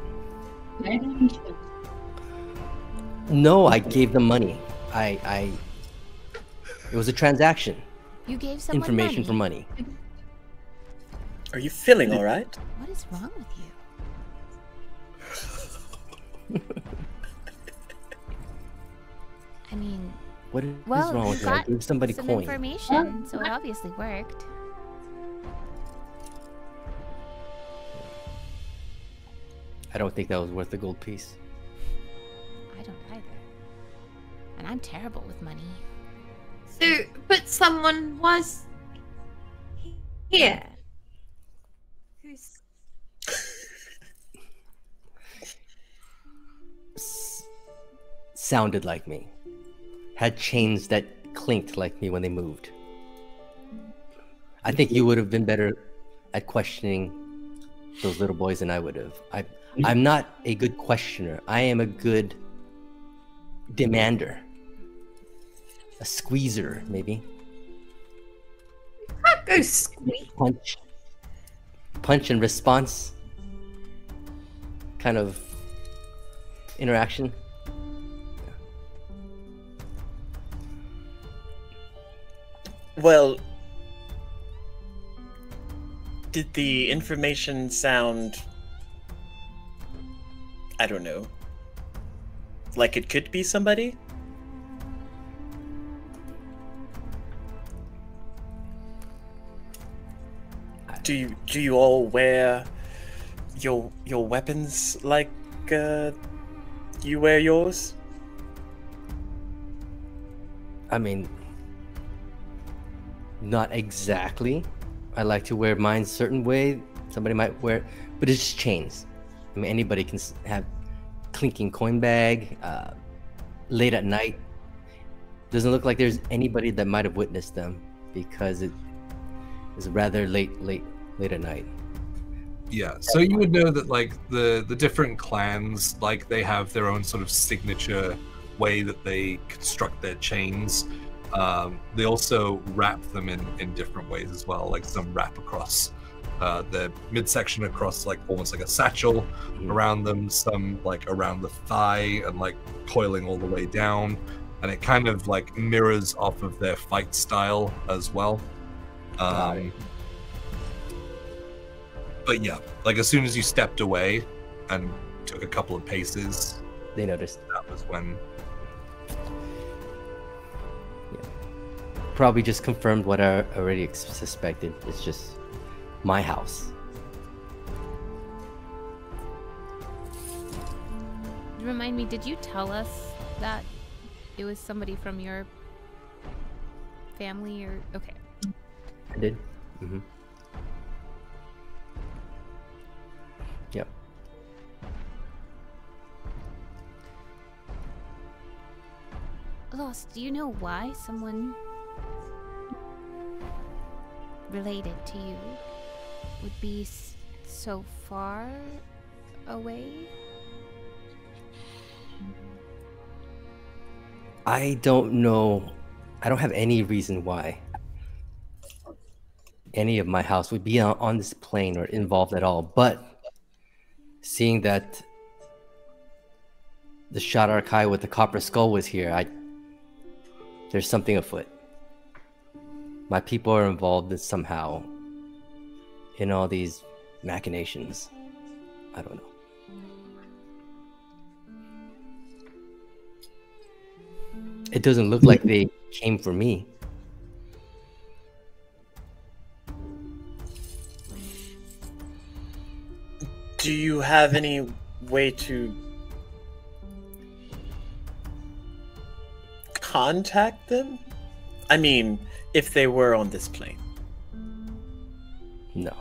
D: No, I gave them money. It was a transaction.
B: You gave someone
D: Information
B: money.
D: for money.
C: Are you feeling all right?
B: What is wrong with you? I mean,
D: What is
B: well,
D: wrong
B: you
D: with me? I
B: got
D: gave somebody
B: some
D: coin.
B: information, so it obviously worked.
D: I don't think that was worth the gold piece.
B: I don't either. And I'm terrible with money.
E: So, but someone was here. Who's
D: Sounded like me. Had chains that clinked like me when they moved. I think you would have been better at questioning those little boys than I would have. I'm not a good questioner. I am a good demander. A squeezer, maybe.
E: can't go squeak?
D: Punch and response kind of interaction.
C: Well, did the information sound, I don't know, like it could be somebody? Do you all wear your weapons like you wear yours?
D: I mean, not exactly. I like to wear mine a certain way. Somebody might wear, but it's just chains. I mean, anybody can have clinking coin bag late at night. Doesn't look like there's anybody that might have witnessed them because it is rather late at night.
A: Yeah, so you would know that like the different clans, like they have their own sort of signature way that they construct their chains. They also wrap them in different ways as well. Like some wrap across the midsection across like almost like a satchel around them, some like around the thigh and like coiling all the way down. And it kind of like mirrors off of their fight style as well. But yeah, like as soon as you stepped away and took a couple of paces,
D: They noticed.
A: That was when.
D: Probably just confirmed what I already suspected. It's just my house.
B: Remind me, did you tell us that it was somebody from your family or... Okay.
D: I did. Mm-hmm. Yep.
B: Lost, do you know why someone related to you would be so far away?
D: I don't know. I don't have any reason why any of my house would be on this plane or involved at all. But seeing that the Shad Arkai with the copper skull was here, there's something afoot. My people are involved somehow in all these machinations. I don't know. It doesn't look like they came for me.
C: Do you have any way to contact them? I mean, if they were on this plane.
D: No.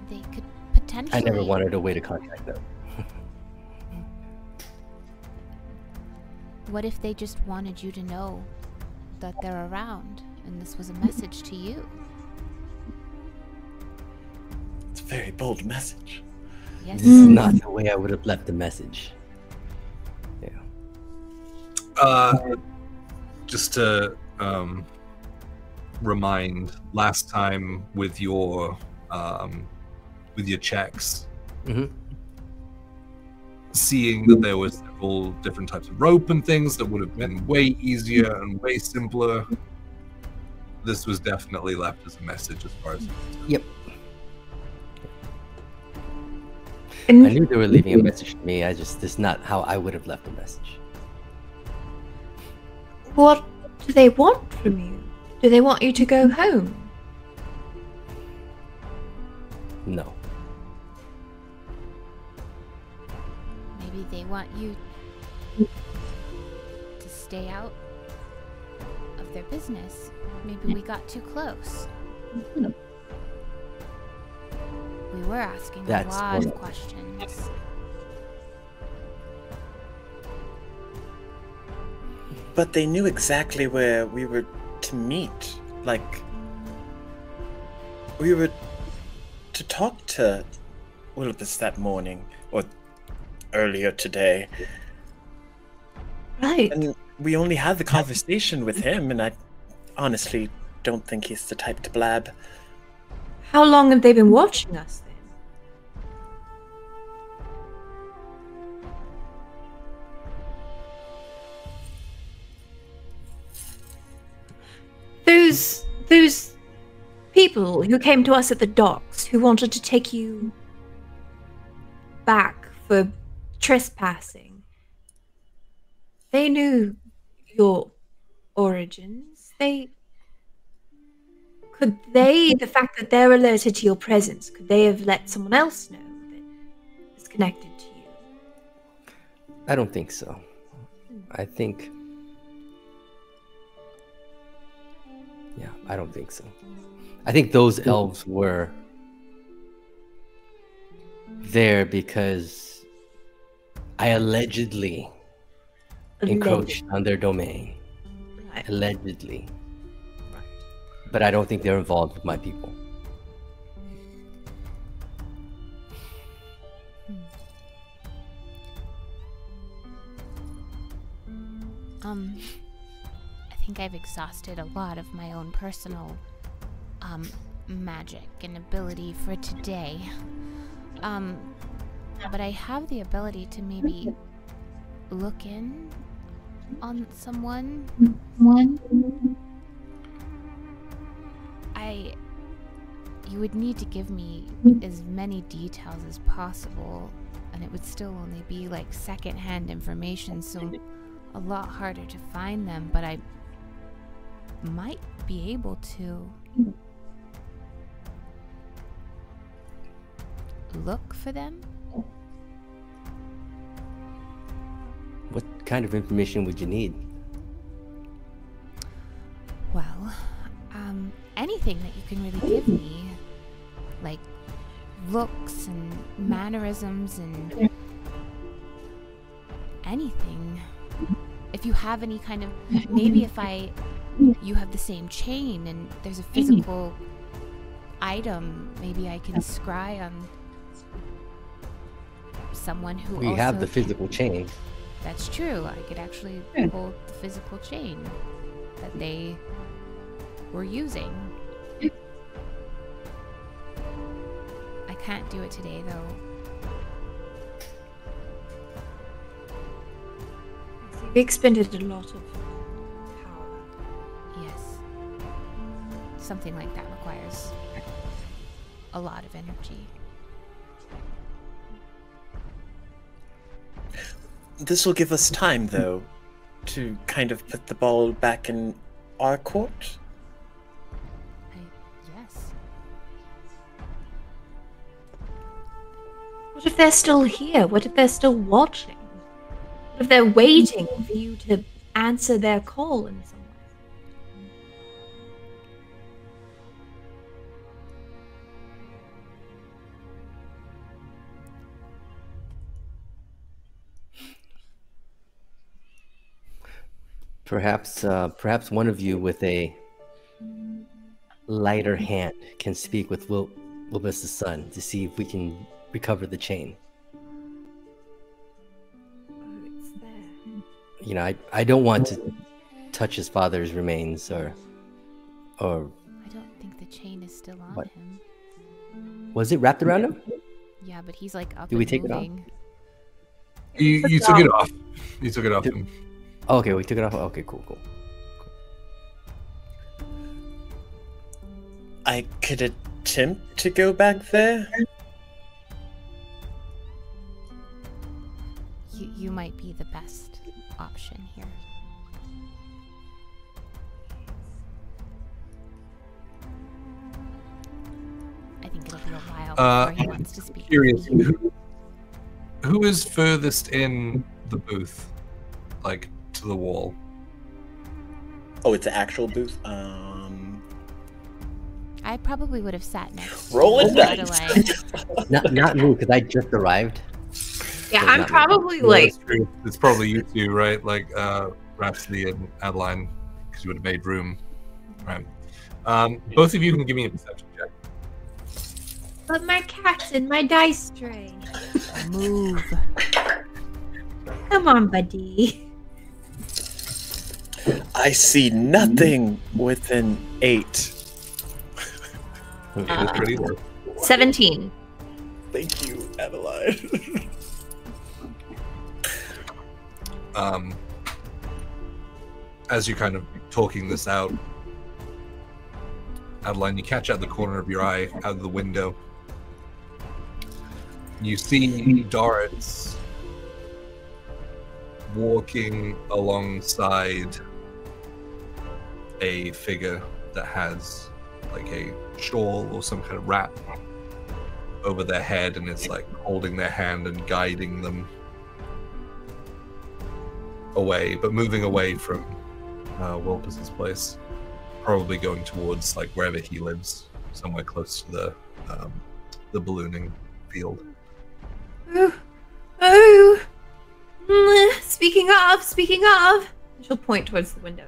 B: They could potentially...
D: I never wanted a way to contact them.
B: What if they just wanted you to know that they're around and this was a message to you?
C: It's a very bold message.
B: Yes.
D: This is not the way I would have left the message. Yeah.
A: Just to remind, last time with your checks, seeing that there was several different types of rope and things that would have been way easier and way simpler, this was definitely left as a message as far as...
D: Yep. I knew they were leaving a message to me. This is not how I would have left a message.
E: What do they want from you? Do they want you to go home?
D: No.
B: Maybe they want you to stay out of their business. Maybe we got too close. We were asking a lot of questions.
C: But they knew exactly where we were to meet. Like, we were to talk to Wilpos that morning, or earlier today.
E: Right.
C: And we only had the conversation with him, and I honestly don't think he's the type to blab.
E: How long have they been watching us then? Those people who came to us at the docks who wanted to take you back for trespassing. They knew your origins. The fact that they're alerted to your presence, could they have let someone else know that is connected to you?
D: I don't think so. I don't think so. I think those elves were there because I allegedly encroached on their domain.
E: Right.
D: Allegedly. But I don't think they're involved with my people.
B: I think I've exhausted a lot of my own personal magic and ability for today. But I have the ability to maybe look in on someone. you would need to give me as many details as possible, and it would still only be like secondhand information, so a lot harder to find them, but I might be able to look for them.
D: What kind of information would you need?
B: Well, anything that you can really give me, like looks and mannerisms and anything. If you have any kind of, maybe if you have the same chain and there's a physical item, maybe I can scry on someone who
D: We
B: also
D: have the physical chain.
B: That's true. I could actually hold the physical chain that they were using. I can't do it today, though.
E: You've expended a lot of power.
B: Yes. Something like that requires a lot of energy.
C: This will give us time, though, to kind of put the ball back in our court.
B: Yes.
E: What if they're still here? What if they're still watching? What if they're waiting for you to answer their call in some way?
D: Perhaps one of you with a lighter hand can speak with Wilpos' son to see if we can recover the chain.
E: Oh, it's there.
D: You know, I don't want to touch his father's remains or
B: I don't think the chain is still on
D: What?
B: him.
D: was it wrapped around him?
B: Yeah, but he's like up
D: Did we
B: and
D: take it off?
B: moving.
A: You took it off. You took it off him.
D: Oh, okay, we took it off. Okay, cool.
C: I could attempt to go back there.
B: You might be the best option here. I think it'll be a while before he wants to speak.
A: Curious,
B: to me.
A: who is furthest in the booth, like to the wall?
C: Oh, it's an actual booth.
B: I probably would have sat next
C: Rolling
B: to
C: dice.
B: Adelaide.
D: Not me, because I just arrived.
E: Yeah,
D: So
E: I'm
D: not me.
E: probably like,
A: It's probably you two, right? Like Rhapsody and Adeline, because you would have made room, right? Both of you can give me a perception check.
E: but my cat's in my dice tray.
B: Move.
E: Come on, buddy.
C: I see nothing within 8.
A: It was pretty low.
E: 17.
C: Thank you, Adelaide.
A: As you're kind of talking this out, Adeline, you catch out the corner of your eye out of the window. You see Doris walking alongside a figure that has like a shawl or some kind of wrap over their head, and it's like holding their hand and guiding them away, but moving away from Wilpos' place, probably going towards like wherever he lives, somewhere close to the ballooning field.
E: Oh. Speaking of. She'll point towards the window.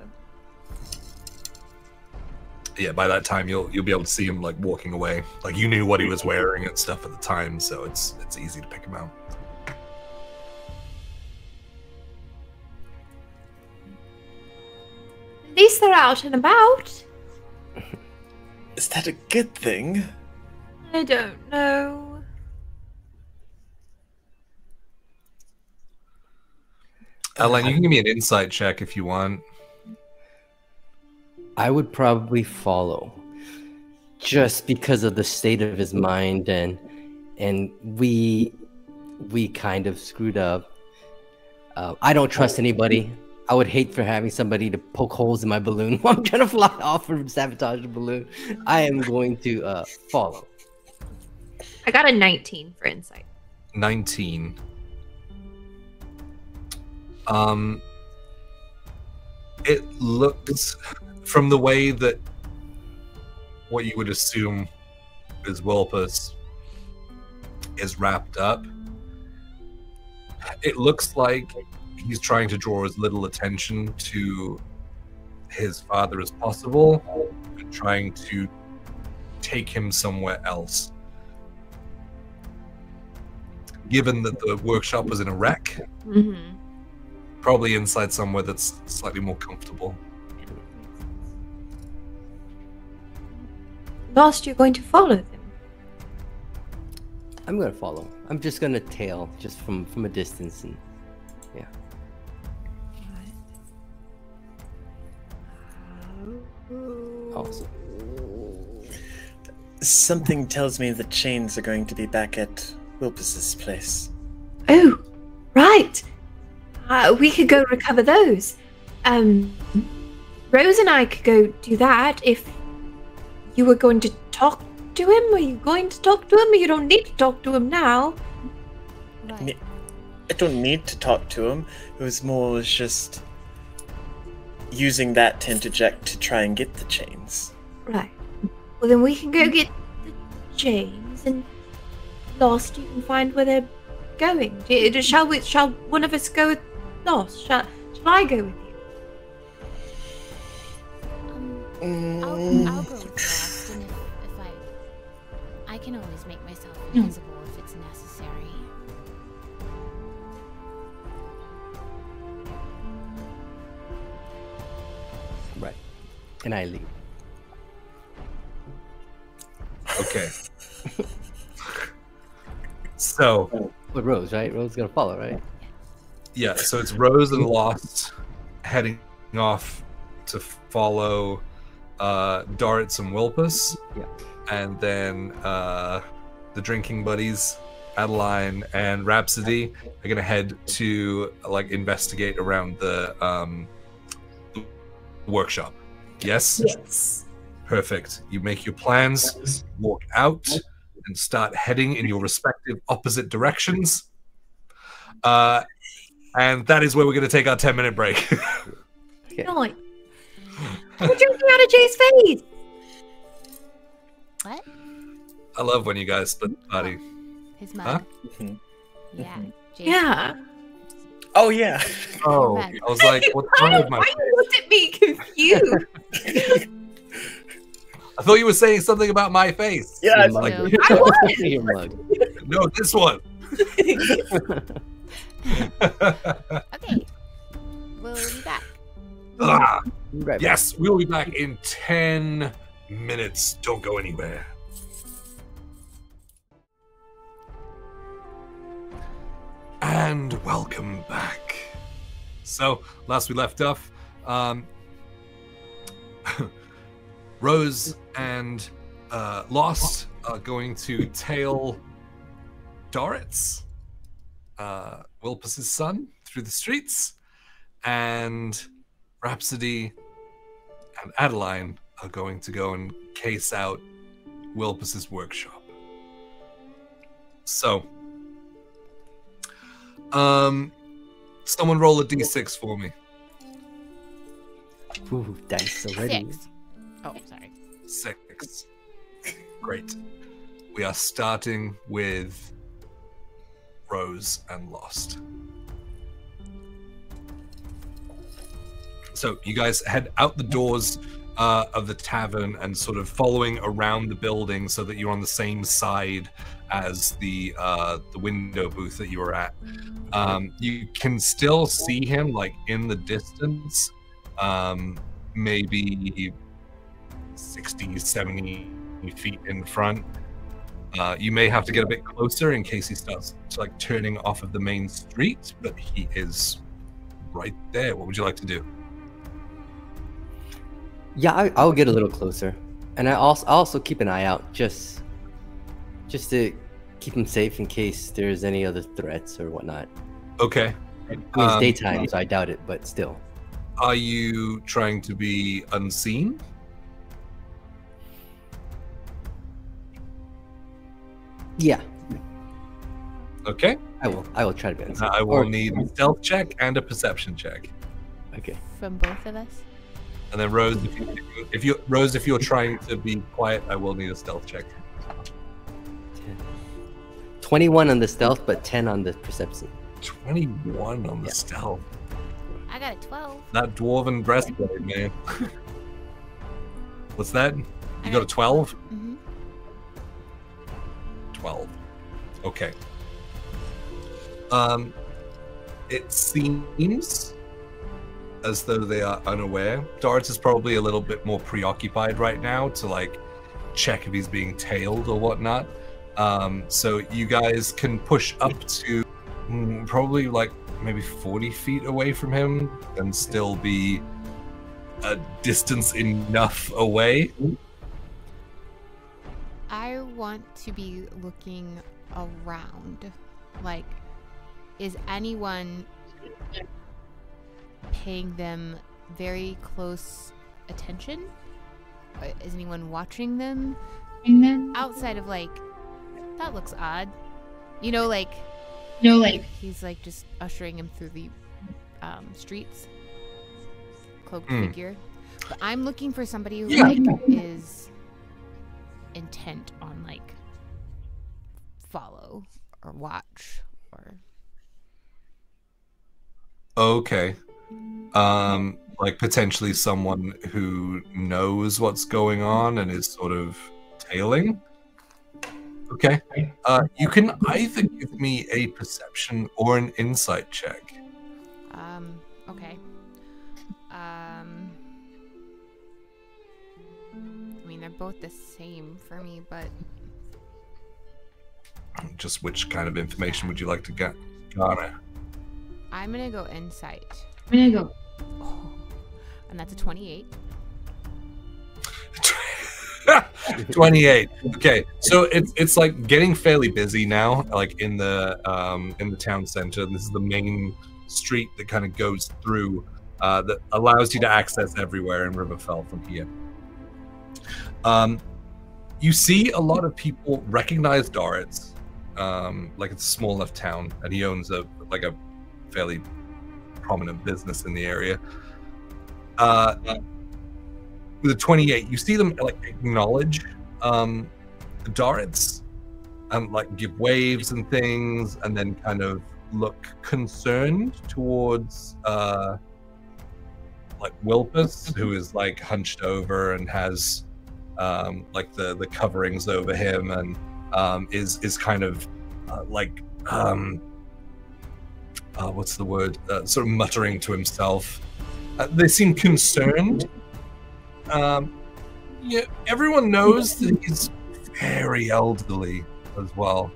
A: Yeah, by that time you'll be able to see him like walking away. Like you knew what he was wearing and stuff at the time, so it's easy to pick him out.
E: At least they're out and about.
C: Is that a good thing?
E: I don't know.
A: Adeline, you can give me an insight check if you want.
D: I would probably follow, just because of the state of his mind, and we kind of screwed up. I don't trust anybody. I would hate for having somebody to poke holes in my balloon while I'm trying to fly off and sabotage the balloon. I am going to follow.
E: I got a 19 for insight.
A: 19. It looks, from the way that what you would assume is Wilpos is wrapped up, it looks like he's trying to draw as little attention to his father as possible and trying to take him somewhere else. Given that the workshop was in a wreck, probably inside somewhere that's slightly more comfortable.
E: Lost, you're going to follow them.
D: I'm gonna follow. I'm just gonna tail just from a distance, and yeah. Awesome.
C: Something tells me the chains are going to be back at Wilpos' place.
E: Oh, right. We could go recover those. Rose and I could go do that if you were going to talk to him. Are you going to talk to him, or you don't need to talk to him now?
B: Right.
C: I don't need to talk to him. It was more just using that to interject to try and get the chains.
E: Right. Well, then we can go get the chains, and Lost, you can find where they're going. Shall one of us go with Lost? Shall I go with you?
B: I'll go with Lost, and if I can always make myself invisible if it's necessary.
D: Right. And I leave.
A: Okay. So,
D: With Rose, right? Rose is gonna follow, right?
A: yeah, so it's Rose and Lost heading off to follow Dorritz and Wilpos.
D: Yeah.
A: And then the drinking buddies, Adeline and Rhapsody, are gonna head to investigate around the workshop. Yes?
E: Yes.
A: Perfect. You make your plans, walk out, and start heading in your respective opposite directions. And that is where we're going to take our 10-minute break.
E: No. We're drinking out of Jay's face.
B: What?
A: I love when you guys split the party.
B: His mug?
A: Huh?
B: Yeah. Jason.
E: Yeah.
C: Oh yeah.
A: Oh,
B: Right.
A: I was like, what's wrong with my
E: Why you looked at me confused?
A: I thought you were saying something about my face.
C: Yeah.
D: Your
A: like-
D: mug.
E: I was.
D: Your mug.
A: No, this one.
B: Okay. We'll be back.
A: Ah,
D: Right.
A: yes, we'll be back in 10 minutes. Don't go anywhere. And welcome back. So, last we left off, Rose and Lost are going to tail Dorritz, Wilpos' son, through the streets, and Rhapsody and Adeline are going to go and case out Wilpos' workshop. So, someone roll a d6 for me.
D: Ooh, dice already.
B: 6. Oh, sorry.
A: 6. Great. We are starting with Rose and Lost. So you guys head out the doors of the tavern and sort of following around the building so that you're on the same side as the window booth that you were at. You can still see him in the distance, maybe 60, 70 feet in front. You may have to get a bit closer in case he starts turning off of the main street, but he is right there. What would you like to do?
D: Yeah, I'll get a little closer. And I also keep an eye out just to keep him safe in case there's any other threats or whatnot.
A: Okay.
D: I mean, it's daytime, so I doubt it, but still.
A: Are you trying to be unseen?
D: Yeah.
A: Okay.
D: I will try to be unseen.
A: I will need a stealth check and a perception check.
D: Okay.
B: From both of us?
A: And then Rose, if you're trying to be quiet, I will need a stealth check.
D: 21 on the stealth, but 10 on the perception.
A: 21 on the stealth.
B: I got a 12.
A: That dwarven breastplate, man. What's that? You got a 12?
B: Mm-hmm.
A: 12. Okay. It seems as though they are unaware. Doris is probably a little bit more preoccupied right now to like check if he's being tailed or whatnot. So you guys can push up to probably like maybe 40 feet away from him and still be a distance enough away.
B: I want to be looking around. Like, is anyone paying them very close attention? Is anyone watching them? Outside of like, that looks odd. You know, like he's like just ushering him through the streets, cloaked figure. But I'm looking for somebody who like is intent on like follow or watch or.
A: Okay. Like potentially someone who knows what's going on and is sort of tailing. Okay. You can either give me a perception or an insight check.
B: Okay. I mean, they're both the same for me, but
A: Just which kind of information would you like to get, garner?
B: I'm gonna go insight.
E: Oh,
B: And that's a 28.
A: 28. Okay, so it's like getting fairly busy now, like in the town center. This is the main street that kind of goes through, that allows you to access everywhere in Riverfell from here. You see a lot of people recognize Doritz. Like it's a small enough town, and he owns a fairly prominent business in the area. With a 28, you see them like acknowledge Doritz and like give waves and things, and then kind of look concerned towards like Wilpos, who is like hunched over and has like the coverings over him, and is kind of what's the word? Sort of muttering to himself. They seem concerned. Yeah, everyone knows that he's very elderly as well,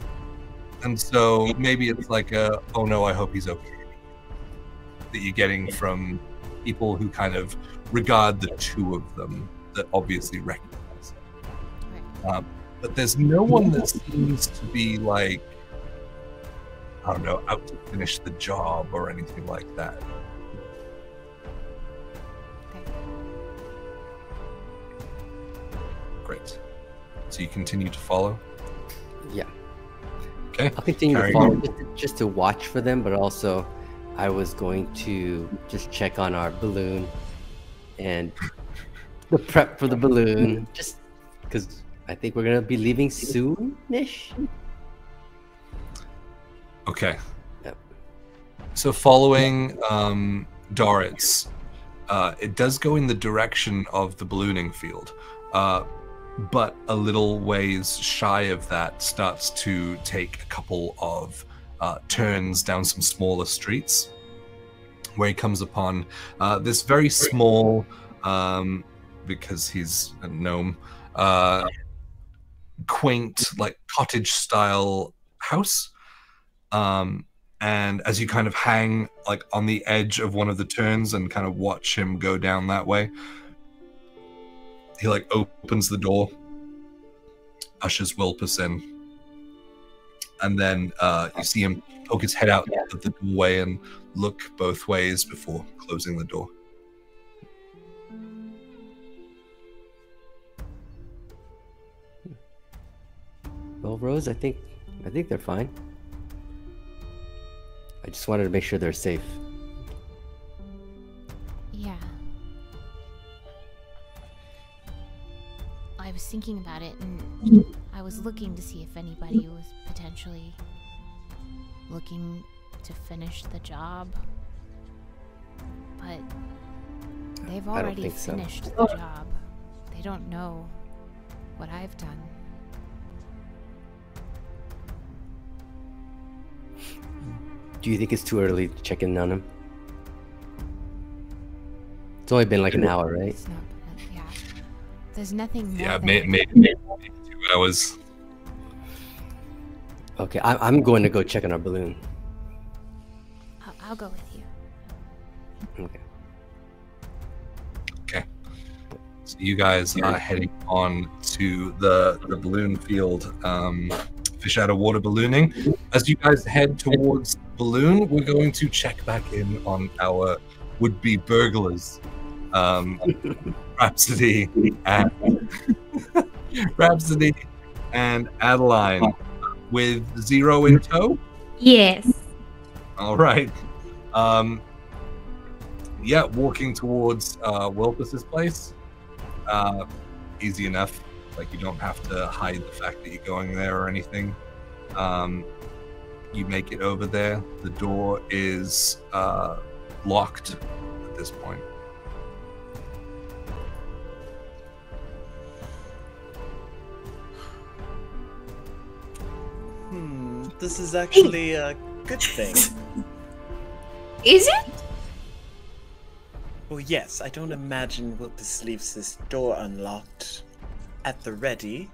A: and so maybe it's like a "oh no, I hope he's okay" that you're getting from people who kind of regard the two of them, that obviously recognize him. But there's no one that seems to be like, I don't know, out to finish the job or anything like that. Great. So you continue to follow?
D: Yeah.
A: Okay.
D: I'll continue to follow just to watch for them, but also I was going to just check on our balloon and the prep for the balloon, just because I think we're going to be leaving soon-ish.
A: Okay.
D: Yep.
A: So following Doritz, it does go in the direction of the ballooning field. But a little ways shy of that starts to take a couple of turns down some smaller streets, where he comes upon this very small, because he's a gnome, quaint, like cottage-style house. And as you kind of hang like on the edge of one of the turns and kind of watch him go down that way, He like opens the door, ushers Wilpos in, and then you see him poke his head out of the doorway and look both ways before closing the door.
D: Well, Rose, I think they're fine. I just wanted to make sure they're safe.
B: Yeah. I was thinking about it, and I was looking to see if anybody was potentially looking to finish the job. But they've already finished the job. They don't know what I've done.
D: Do you think it's too early to check in on him? It's only been like an hour, right?
B: It's not, yeah. There's nothing more
A: Yeah,
B: than
A: maybe 2 hours.
D: Okay, I'm going to go check on our balloon.
B: I'll go with you.
D: Okay.
A: Okay. So you guys are heading on to the balloon field. Fish out of water ballooning. As you guys head towards the balloon, we're going to check back in on our would-be burglars. Rhapsody and Adeline with 0 in tow.
E: Yes.
A: All right. Yeah, walking towards Wilpos's place. Easy enough. Like, you don't have to hide the fact that you're going there or anything. You make it over there. The door is locked at this point.
C: This is actually a good thing.
E: Is it?
C: Well, yes, I don't imagine Wilpos leaves this door unlocked at the ready.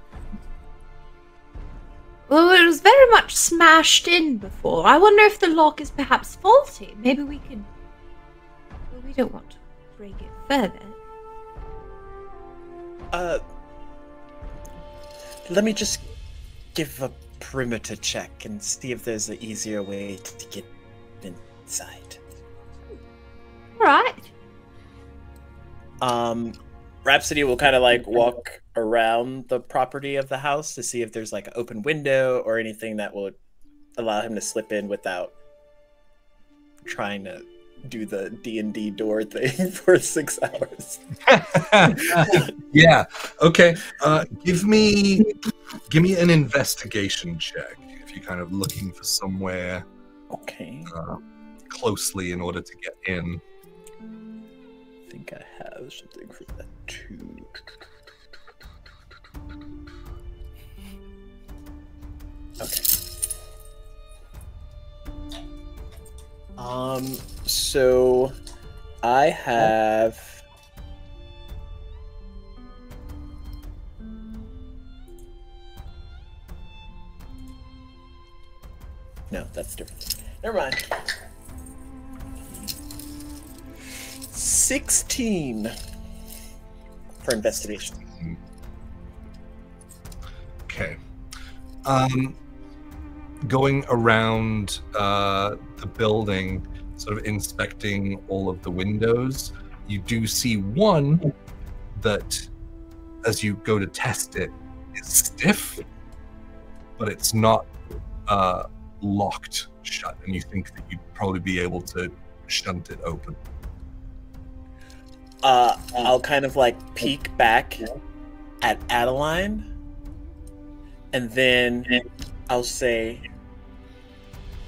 E: Well, it was very much smashed in before. I wonder if the lock is perhaps faulty. Maybe we could... Well, we don't want to break it further.
C: Let me just give a perimeter check and see if there's an easier way to get inside.
E: Right.
C: Rhapsody will kind of like walk around the property of the house to see if there's like an open window or anything that will allow him to slip in without trying to do the D&D door thing for 6 hours.
A: Yeah. Okay. Give me an investigation check if you're kind of looking for somewhere
C: Okay.
A: closely in order to get in.
C: I think I have something for that too. Okay. So I have no, that's different. Never mind. 16 for investigation.
A: Okay. Going around the building, sort of inspecting all of the windows, you do see one that, as you go to test it, is stiff, but it's not locked shut, and you think that you'd probably be able to shunt it open.
C: I'll kind of like peek back at Adeline, and then I'll say,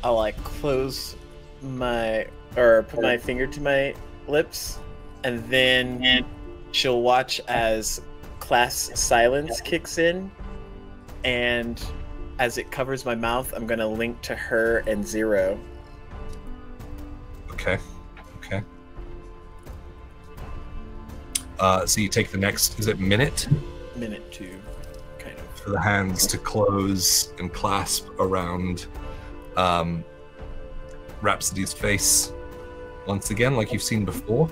C: I'll like close my, or put my finger to my lips, and then she'll watch as class silence kicks in, and as it covers my mouth, I'm gonna link to her and 0.
A: Okay. Okay. So you take the next, is it minute?
C: Minute 2, kind of.
A: For the hands to close and clasp around Rhapsody's face once again, like you've seen before.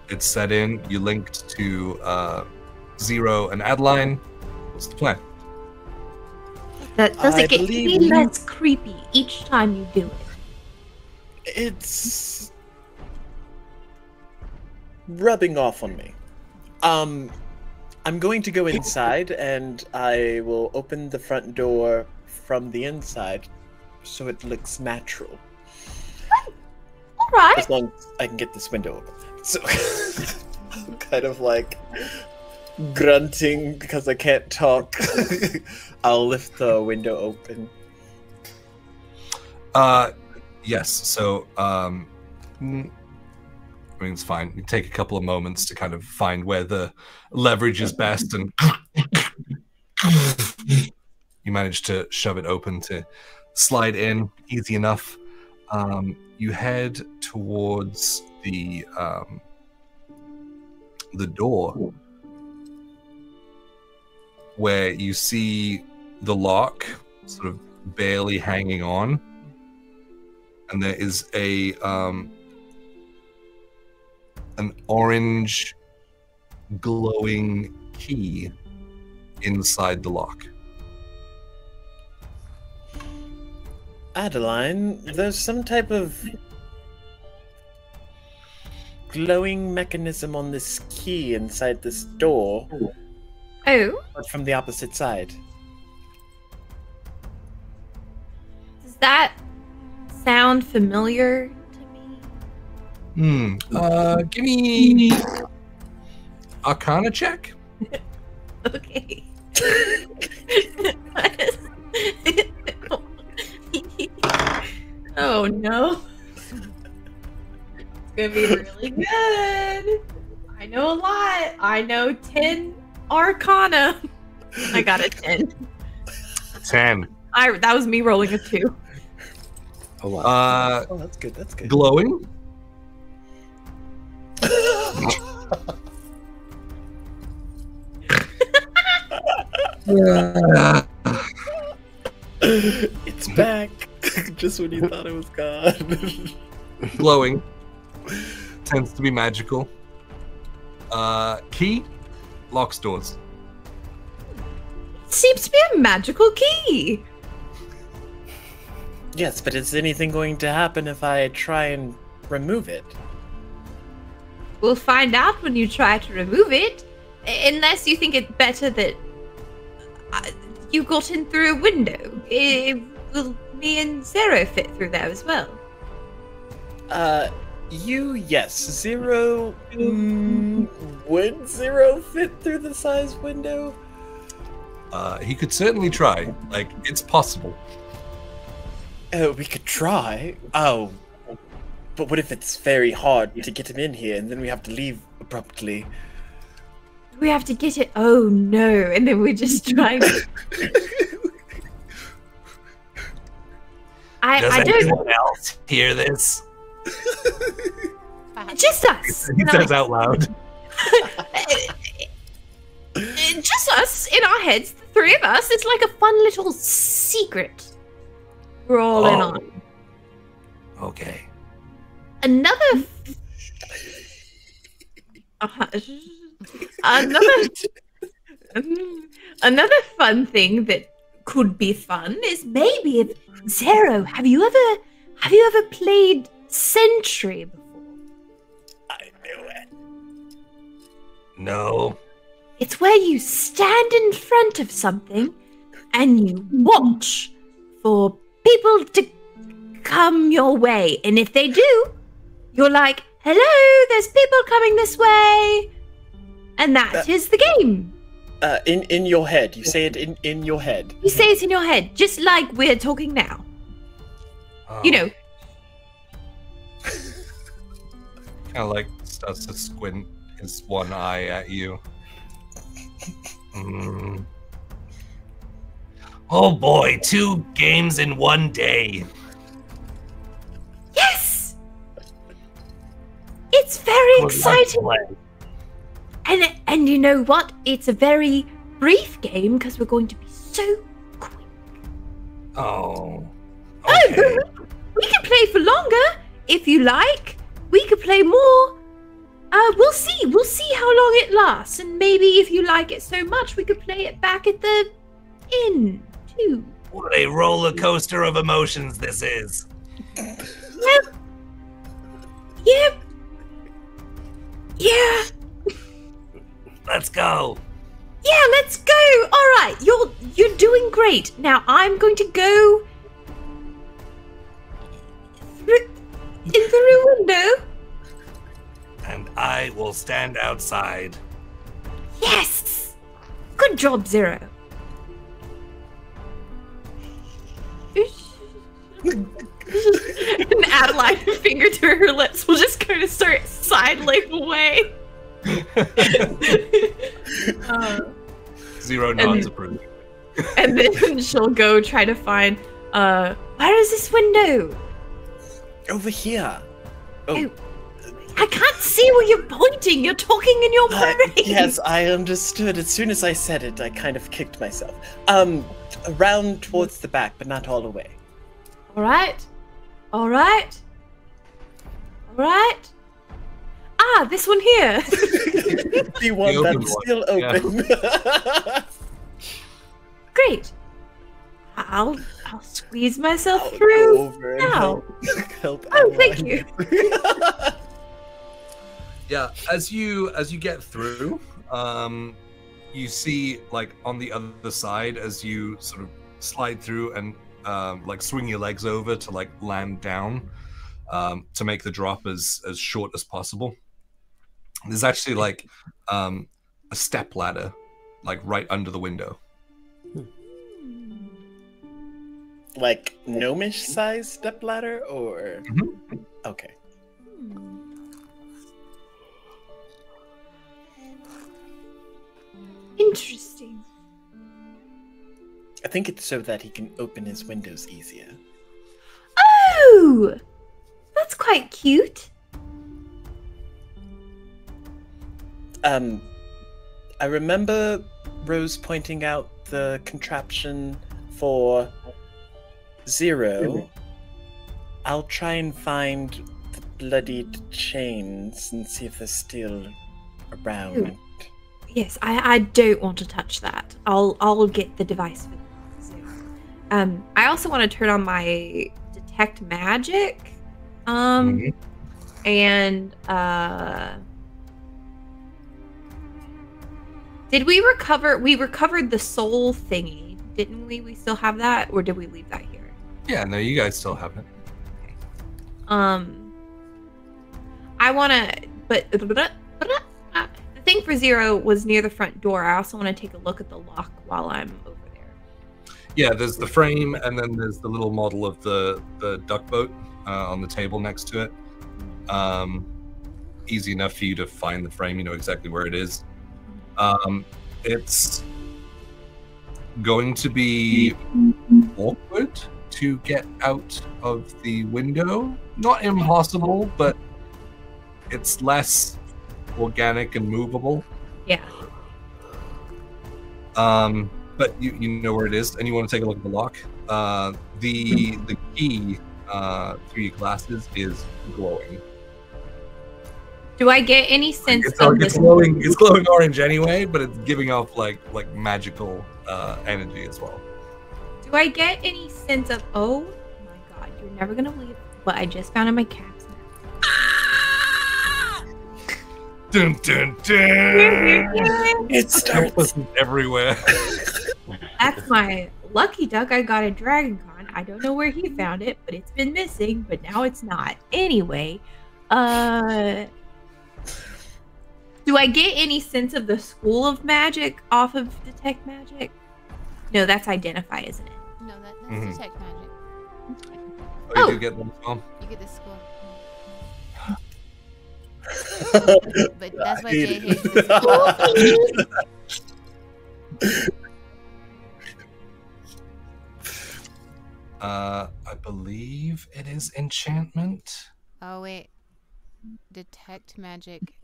A: it's set in. You linked to Zero and Adeline. What's the plan?
E: Does
C: I
E: it get
C: believe
E: any
C: you-
E: less creepy each time you do it?
C: It's rubbing off on me. I'm going to go inside and I will open the front door from the inside so it looks natural.
E: All right.
C: As long as I can get this window open. So I'm kind of like grunting because I can't talk. I'll lift the window open.
A: Yes. So, I mean, it's fine. You take a couple of moments to kind of find where the leverage is best, and you manage to shove it open to slide in easy enough. You head towards the door, where you see the lock sort of barely hanging on. And there is an orange glowing key inside the lock.
C: Adeline, there's some type of glowing mechanism on this key inside this door,
E: Oh,
C: but from the opposite side.
E: does that sound familiar to me?
A: Give me Arcana check.
E: Okay. Oh no. It's gonna be really good. I know a lot. I know 10 Arcana. I got a 10.
A: 10.
E: That was me rolling a 2.
D: Oh, wow.
C: Oh, that's good. That's good.
A: Glowing.
C: It's back. Just when you thought it was gone.
A: Glowing. Tends to be magical. Key. Locks doors.
E: Seems to be a magical key.
C: Yes, but is anything going to happen if I try and remove it?
E: We'll find out when you try to remove it. Unless you think it better that you got in through a window. Will me and Zero fit through there as well?
C: Yes. Zero. Would Zero fit through the size window?
A: He could certainly try. Like, it's possible.
C: Oh, we could try. Oh. But what if it's very hard to get him in here and then we have to leave abruptly?
E: We have to get it. Oh no! And then we're just trying. I don't.
A: anyone else hear this?
E: Just us.
A: He says out loud.
E: Just us in our heads, the three of us. It's like a fun little secret we're all in on.
A: Okay.
E: Another another fun thing that could be fun is maybe if Zero, have you ever played Sentry before?
C: I knew it.
A: No.
E: It's where you stand in front of something and you watch for people to come your way. And if they do, you're like, hello, there's people coming this way. And that is the game.
C: In your head. You say it in your head.
E: You say it in your head, just like we're talking now.
A: Oh.
E: You know.
A: Kind of like starts to squint his one eye at you. Oh boy, 2 games in one day.
E: Yes! It's very exciting. And you know what? It's a very brief game because we're going to be so quick.
A: Oh.
E: Oh,
A: Okay.
E: we can play for longer if you like. We could play more We'll see. We'll see how long it lasts, and maybe if you like it so much, we could play it back at the inn too.
A: What a roller coaster of emotions this is.
E: Yep. Yep. Yeah.
A: Let's go.
E: Yeah, let's go. All right, you're doing great. Now I'm going to go in through the window.
A: And I will stand outside.
E: Yes. Good job, Zero. And Adeline, finger to her lips, will just kind of start sidling away.
A: Zero nods approved.
E: And then she'll go try to find, where is this window?
C: Over here.
E: Oh, I can't see where you're pointing. You're talking in your brain.
C: Yes, I understood. As soon as I said it, I kind of kicked myself. Around towards the back, but not all the way.
E: All right. All right. All right. Ah, this one here.
C: The one
A: The open
C: that's
A: one,
C: still open.
E: Great. I'll squeeze myself
C: I'll
E: through
C: go over and
E: now.
C: help
E: Oh, thank
C: Adeline.
E: you.
A: Yeah, as you get through, you see like on the other side as you sort of slide through and like swing your legs over to like land down to make the drop as short as possible. There's actually like a step ladder like right under the window.
C: Like gnomish size stepladder, or okay.
E: Interesting.
C: I think it's so that he can open his windows easier.
E: Oh, that's quite cute.
C: I remember Rose pointing out the contraption for Zero. I'll try and find the bloodied chains and see if they're still around.
E: Yes, I don't want to touch that. I'll get the device for Zero. I also want to turn on my detect magic. And did we recovered the soul thingy, didn't we? We still have that, or did we leave that here?
A: Yeah, no, you guys still have it.
E: I want to, but the thing for Zero was near the front door. I also want to take a look at the lock while I'm over there.
A: Yeah, there's the frame, and then there's the little model of the duck boat on the table next to it. Easy enough for you to find the frame. You know exactly where it is. It's going to be awkward to get out of the window. Not impossible, but it's less organic and movable.
E: Yeah.
A: But you know where it is, and you want to take a look at the lock. The key through your glasses is glowing.
E: Do I get any sense
A: It's
E: of this?
A: glowing orange anyway, but it's giving off like magical energy as well.
E: Do I get any sense of? Oh my God! You're never gonna believe what I just found in my cat's mouth.
A: Dun dun dun!
C: It starts.
A: Everywhere.
E: That's my lucky duck I got at Dragon Con. I don't know where he found it, but it's been missing, but now it's not. Anyway, do I get any sense of the School of Magic off of Detect Magic? No, that's Identify, isn't it?
B: No, that's detect magic.
A: Oh, you do get them as well?
B: You get the school. But that's why Jay hates the school.
A: I believe it is enchantment.
B: Oh wait, detect magic,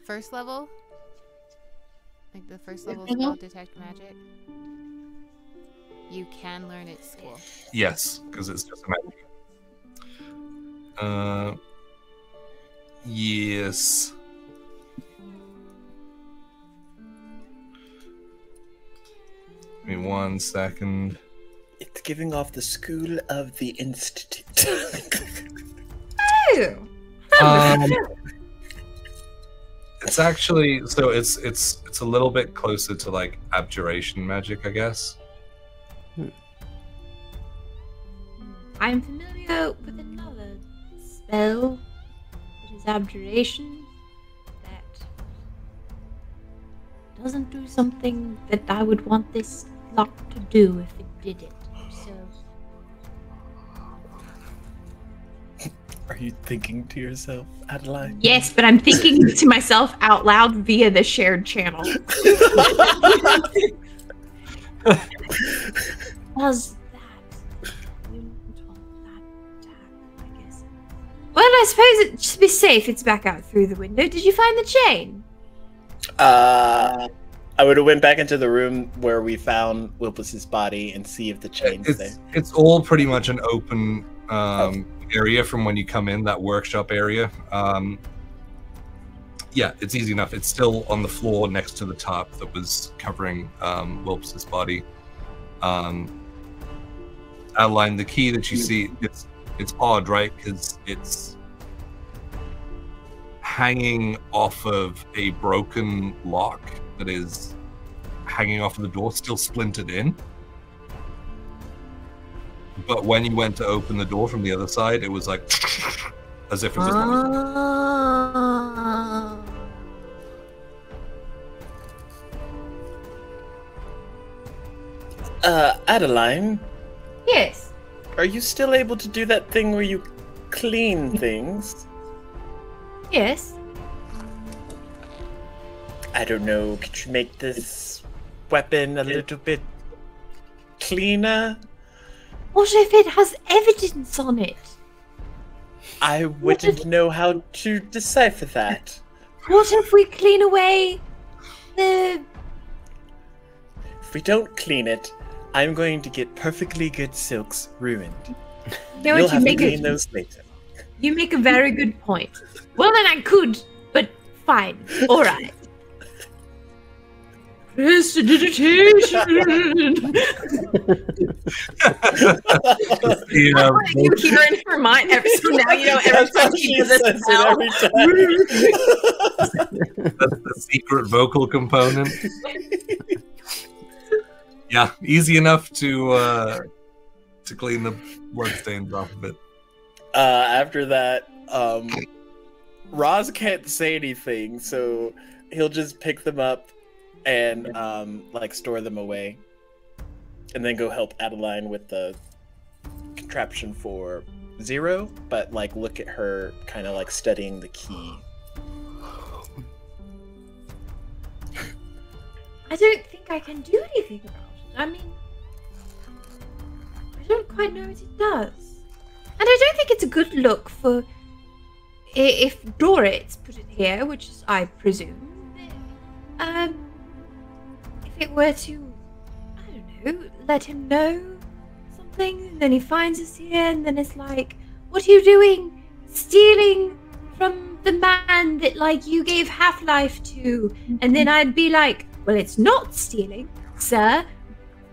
B: first level. Like the first level is called detect magic. You can learn at school.
A: Yes, because it's just a magic. Yes. me 1 second.
C: It's giving off the School of the Institute.
E: Oh.
A: It's actually so it's a little bit closer to like abjuration magic, I guess.
E: I'm familiar with another spell, which is abjuration, that doesn't do something that I would want this lock to do if it did it. So,
C: Are you thinking to yourself, Adeline?
E: yes, but I'm thinking to myself out loud via the shared channel. Does that attack, I guess. Well, I suppose it should be safe. It's back out through the window. Did you find the chain?
C: I would have went back into the room where we found Wilpos' body and see if the chain's there.
A: It's all pretty much an open area from when you come in, that workshop area. Yeah, it's easy enough. It's still on the floor next to the tarp that was covering Wilpos' body. Adeline, the key that you see, it's odd, right? Because it's hanging off of a broken lock that is hanging off of the door, still splintered in. But when you went to open the door from the other side, it was like as if it was
C: Adeline,
E: Yes.
C: are you still able to do that thing where you clean things?
E: Yes.
C: I don't know, could you make this weapon a little bit cleaner?
E: What if it has evidence on it?
C: I wouldn't know how to decipher that.
E: What if we clean away the...
C: If we don't clean it, I'm going to get perfectly good silks ruined.
E: No,
C: You'll
E: you
C: have to
E: make
C: clean
E: it.
C: those later.
E: You make a very good point. Well, then I could, but fine. All right. Prestidigitation.
A: Yeah,
E: You hear it for mine every so now. You know, every
C: That's
E: time
C: how
E: she
C: she
E: does
C: says
E: it
C: it
E: now.
C: every time.
A: that's the secret vocal component. Yeah, easy enough to clean the blood stains off of it.
C: After that, Roz can't say anything, so he'll just pick them up and like store them away, and then go help Adeline with the contraption for Zero. But like, look at her, kind of like studying the key.
E: I don't think I can do anything about it. I mean, I don't quite know what it does. And I don't think it's a good look for... If Dorit's put it here, which is, I presume, if it were to, I don't know, let him know something, and then he finds us here, and then it's like, what are you doing? Stealing from the man that, like, you gave Half-Life to. And then I'd be like, well, it's not stealing, sir.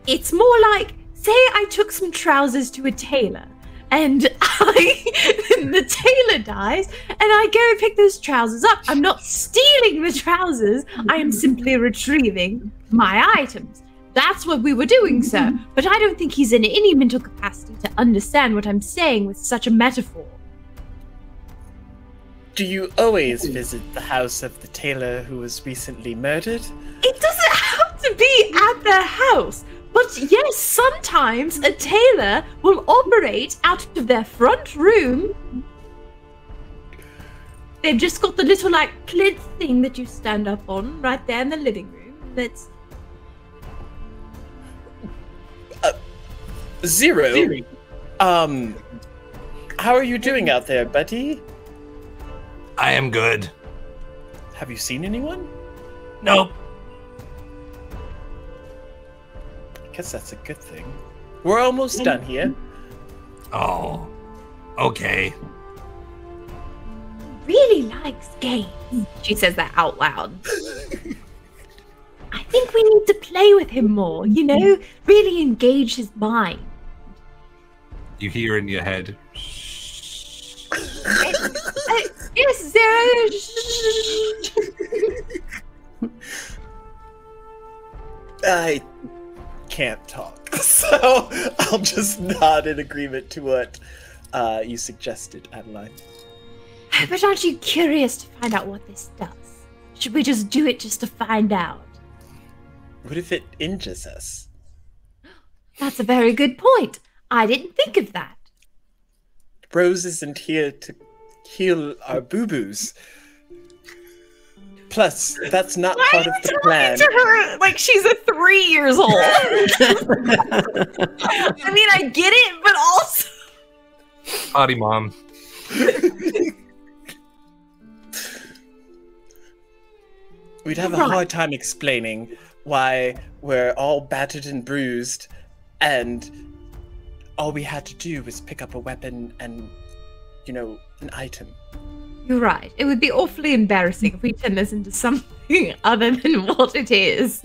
E: It's more like, say I took some trousers to a tailor, and the tailor dies, and I go and pick those trousers up. I'm not stealing the trousers. I am simply retrieving my items. That's what we were doing, sir. But I don't think he's in any mental capacity to understand what I'm saying with such a metaphor.
C: Do you always visit the house of the tailor who was recently murdered?
E: It doesn't have to be at their house. But yes, sometimes a tailor will operate out of their front room. They've just got the little, like, plinth thing that you stand up on right there in the living room. That's...
C: Zero? How are you doing out there, buddy?
A: I am good.
C: Have you seen anyone?
A: Nope.
C: I guess that's a good thing. We're almost done here.
A: Oh, okay.
E: really likes games. She says that out loud. I think we need to play with him more, you know? Really engage his mind.
A: You hear in your head.
E: Yes, Zero.
C: I can't talk, so I'll just nod in agreement to what you suggested, Adeline.
E: But aren't you curious to find out what this does? Should we just do it just to find out?
C: What if it injures us?
E: That's a very good point. I didn't think of that.
C: Rose isn't here to heal our boo-boos. Plus, that's not part of the plan.
E: To her like she's a 3 years old. I mean, I get it, but also
A: Potty mom.
C: We'd have a hard time explaining why we're all battered and bruised, and all we had to do was pick up a weapon and, you know, an item.
E: You're right. It would be awfully embarrassing if we turned this into something other than what it is.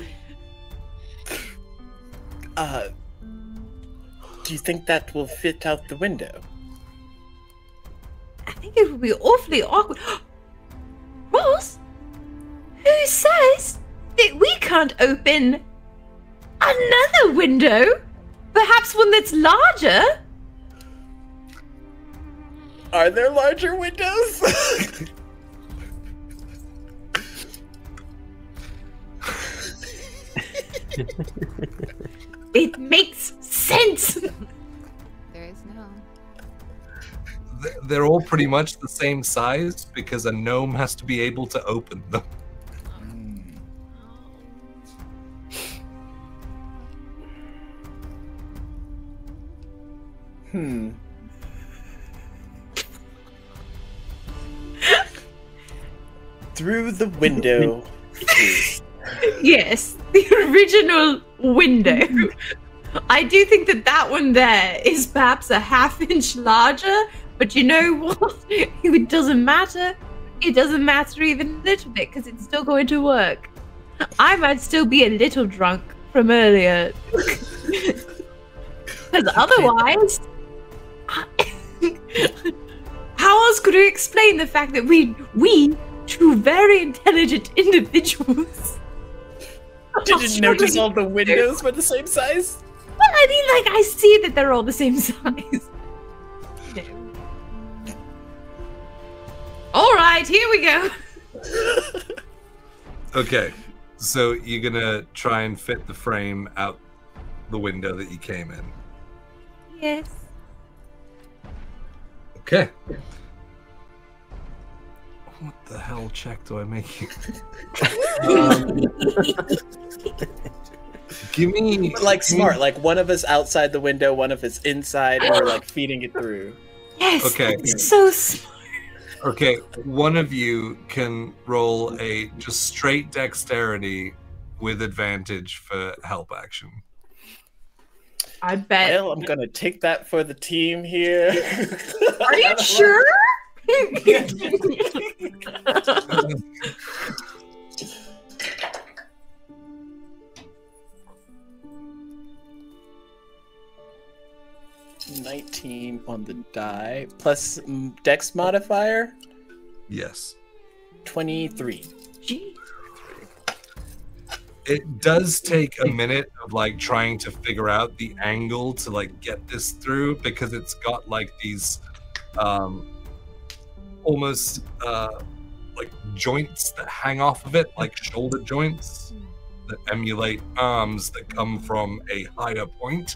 C: Do you think that will fit out the window?
E: I think it would be awfully awkward. Ross? Who says that we can't open another window? Perhaps one that's larger?
C: Are there larger windows?
E: It makes sense.
B: There is no.
A: They're all pretty much the same size because a gnome has to be able to open them.
C: Through the window.
E: Yes, the original window. I do think that that one there is perhaps a ½ inch larger, but you know what? It doesn't matter. It doesn't matter even a little bit because it's still going to work. I might still be a little drunk from earlier. Because otherwise, how else could we explain the fact that we two very intelligent individuals
C: Didn't notice all the windows were the same size?
E: Well, I mean, like, I see that they're all the same size. No. All right, here we go.
A: Okay, so you're gonna try and fit the frame out the window that you came in.
E: Yes.
A: Okay. What the hell check do I make you? Give me...
C: Like smart, like one of us outside the window, one of us inside, and we're like feeding it through.
E: Yes.
A: Okay.
E: So smart.
A: Okay, one of you can roll a just straight dexterity with advantage for help action.
E: I bet.
C: Well, I'm gonna take that for the team here.
E: Are you sure?
C: $19 on the die plus dex modifier.
A: Yes.
C: 23.
E: Gee.
A: It does take a minute of like trying to figure out the angle to like get this through because it's got like these almost like joints that hang off of it, like shoulder joints that emulate arms that come from a higher point.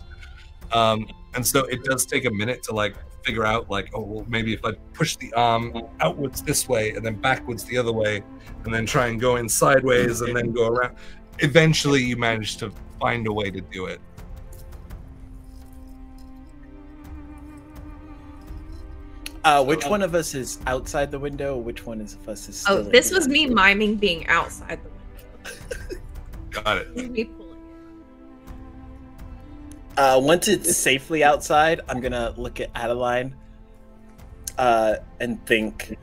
A: And so it does take a minute to like figure out like, oh, well, maybe if I push the arm outwards this way and then backwards the other way and then try and go in sideways and then go around. Eventually you manage to find a way to do it.
C: Which one of us is outside the window? Which one of us is still
E: Oh,
C: in
E: this
C: the
E: was me
C: window?
E: miming being outside the window.
A: Got it.
E: Me pulling
C: Once it's safely outside, I'm gonna look at Adeline and think,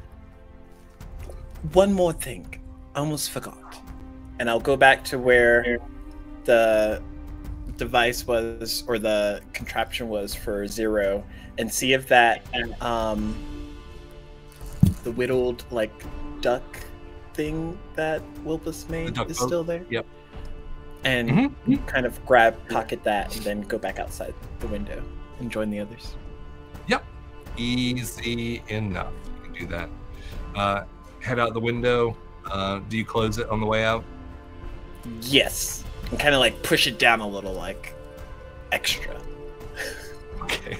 C: one more thing. I almost forgot. and I'll go back to where the device was, or the contraption was for Zero, and see if that the whittled like duck thing that Wilpos made is still there.
A: Yep.
C: And kind of pocket that, and then go back outside the window and join the others.
A: Yep. Easy enough. You can do that. Head out the window. Do you close it on the way out?
C: Yes. And kind of like push it down a little, like extra.
A: Okay.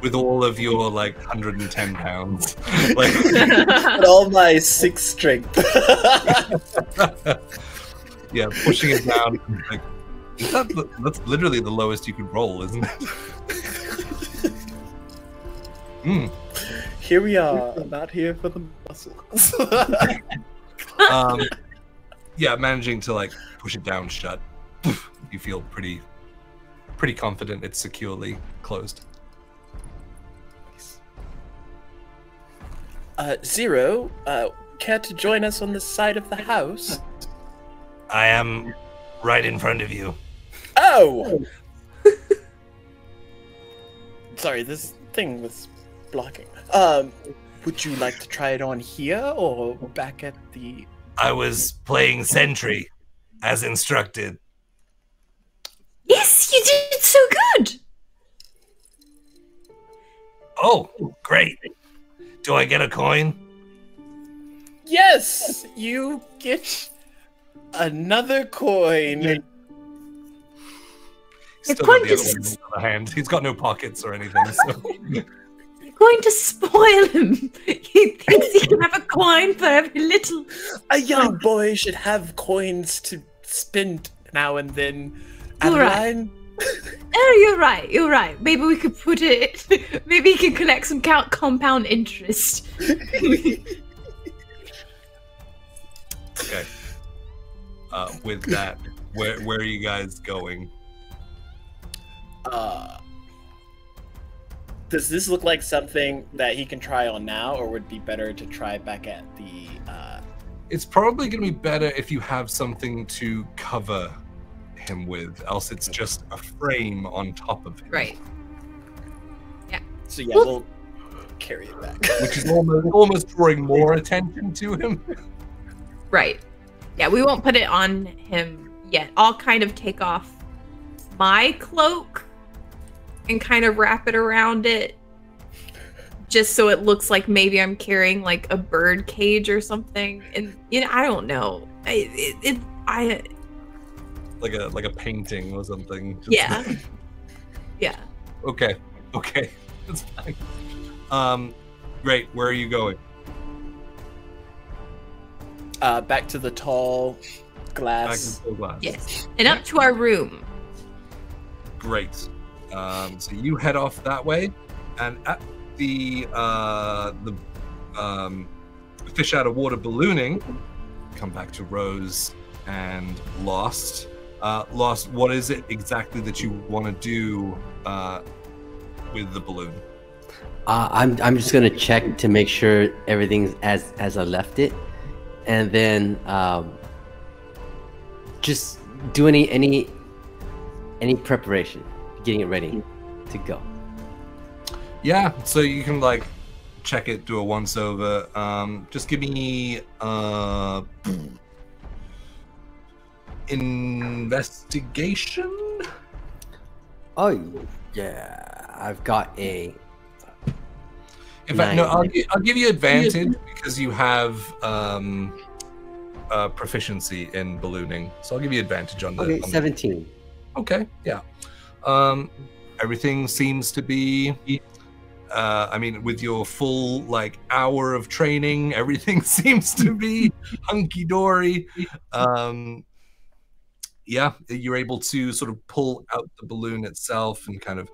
A: With all of your like 110 pounds. Like
C: With all my 6 strength.
A: Yeah, pushing it down. Like, that's literally the lowest you could roll, isn't it?
C: Here we are, not here for the muscles.
A: Yeah, managing to like push it down shut. You feel pretty confident it's securely closed.
C: Zero, care to join us on this side of the house?
A: I am right in front of you.
C: Oh! Sorry, this thing was blocking. Would you like to try it on here or back at the...
A: I was playing sentry, as instructed.
E: Yes, you did so good!
A: Oh, great. Do I get a coin?
C: Yes! You get another coin.
A: He's still got the other one in the other hand. He's got no pockets or anything, so...
E: You're going to spoil him. He thinks he can have a coin for every little...
C: A young boy should have coins to spend now and then.
E: You're right. Oh, you're right. You're right. Maybe we could put it... Maybe he can collect some compound interest.
A: Okay. With that, where are you guys going?
C: Does this look like something that he can try on now, or would be better to try back at the...
A: It's probably going to be better if you have something to cover him with, else it's just a frame on top of him.
E: Right. Yeah.
C: So yeah, we'll carry it back.
A: Which is almost drawing more attention to him.
E: Right. Yeah, we won't put it on him yet. I'll kind of take off my cloak and kind of wrap it around it, just so it looks like maybe I'm carrying like a bird cage or something. And I don't know.
A: Like a painting or something. Just
E: Yeah. Yeah.
A: Okay. That's fine. Great. Where are you going?
C: Back to the tall glass.
A: Back into the glass.
E: Yes. And up to our room.
A: Great. So you head off that way, and at the fish out of water ballooning, come back to Rose and Lost. Lost, what is it exactly that you want to do with the balloon?
D: I'm just gonna check to make sure everything's as I left it, and then just do any preparation, getting it ready to go.
A: Yeah, so you can like check it, do a once over. Just give me investigation.
D: Oh yeah, I've got a.
A: In fact, no, I'll give you advantage because you have proficiency in ballooning. So I'll give you advantage on the.
D: Okay, 17.
A: Okay, yeah. Everything seems to be. I mean, with your full like hour of training, everything seems to be hunky dory. Yeah, you're able to sort of pull out the balloon itself and kind of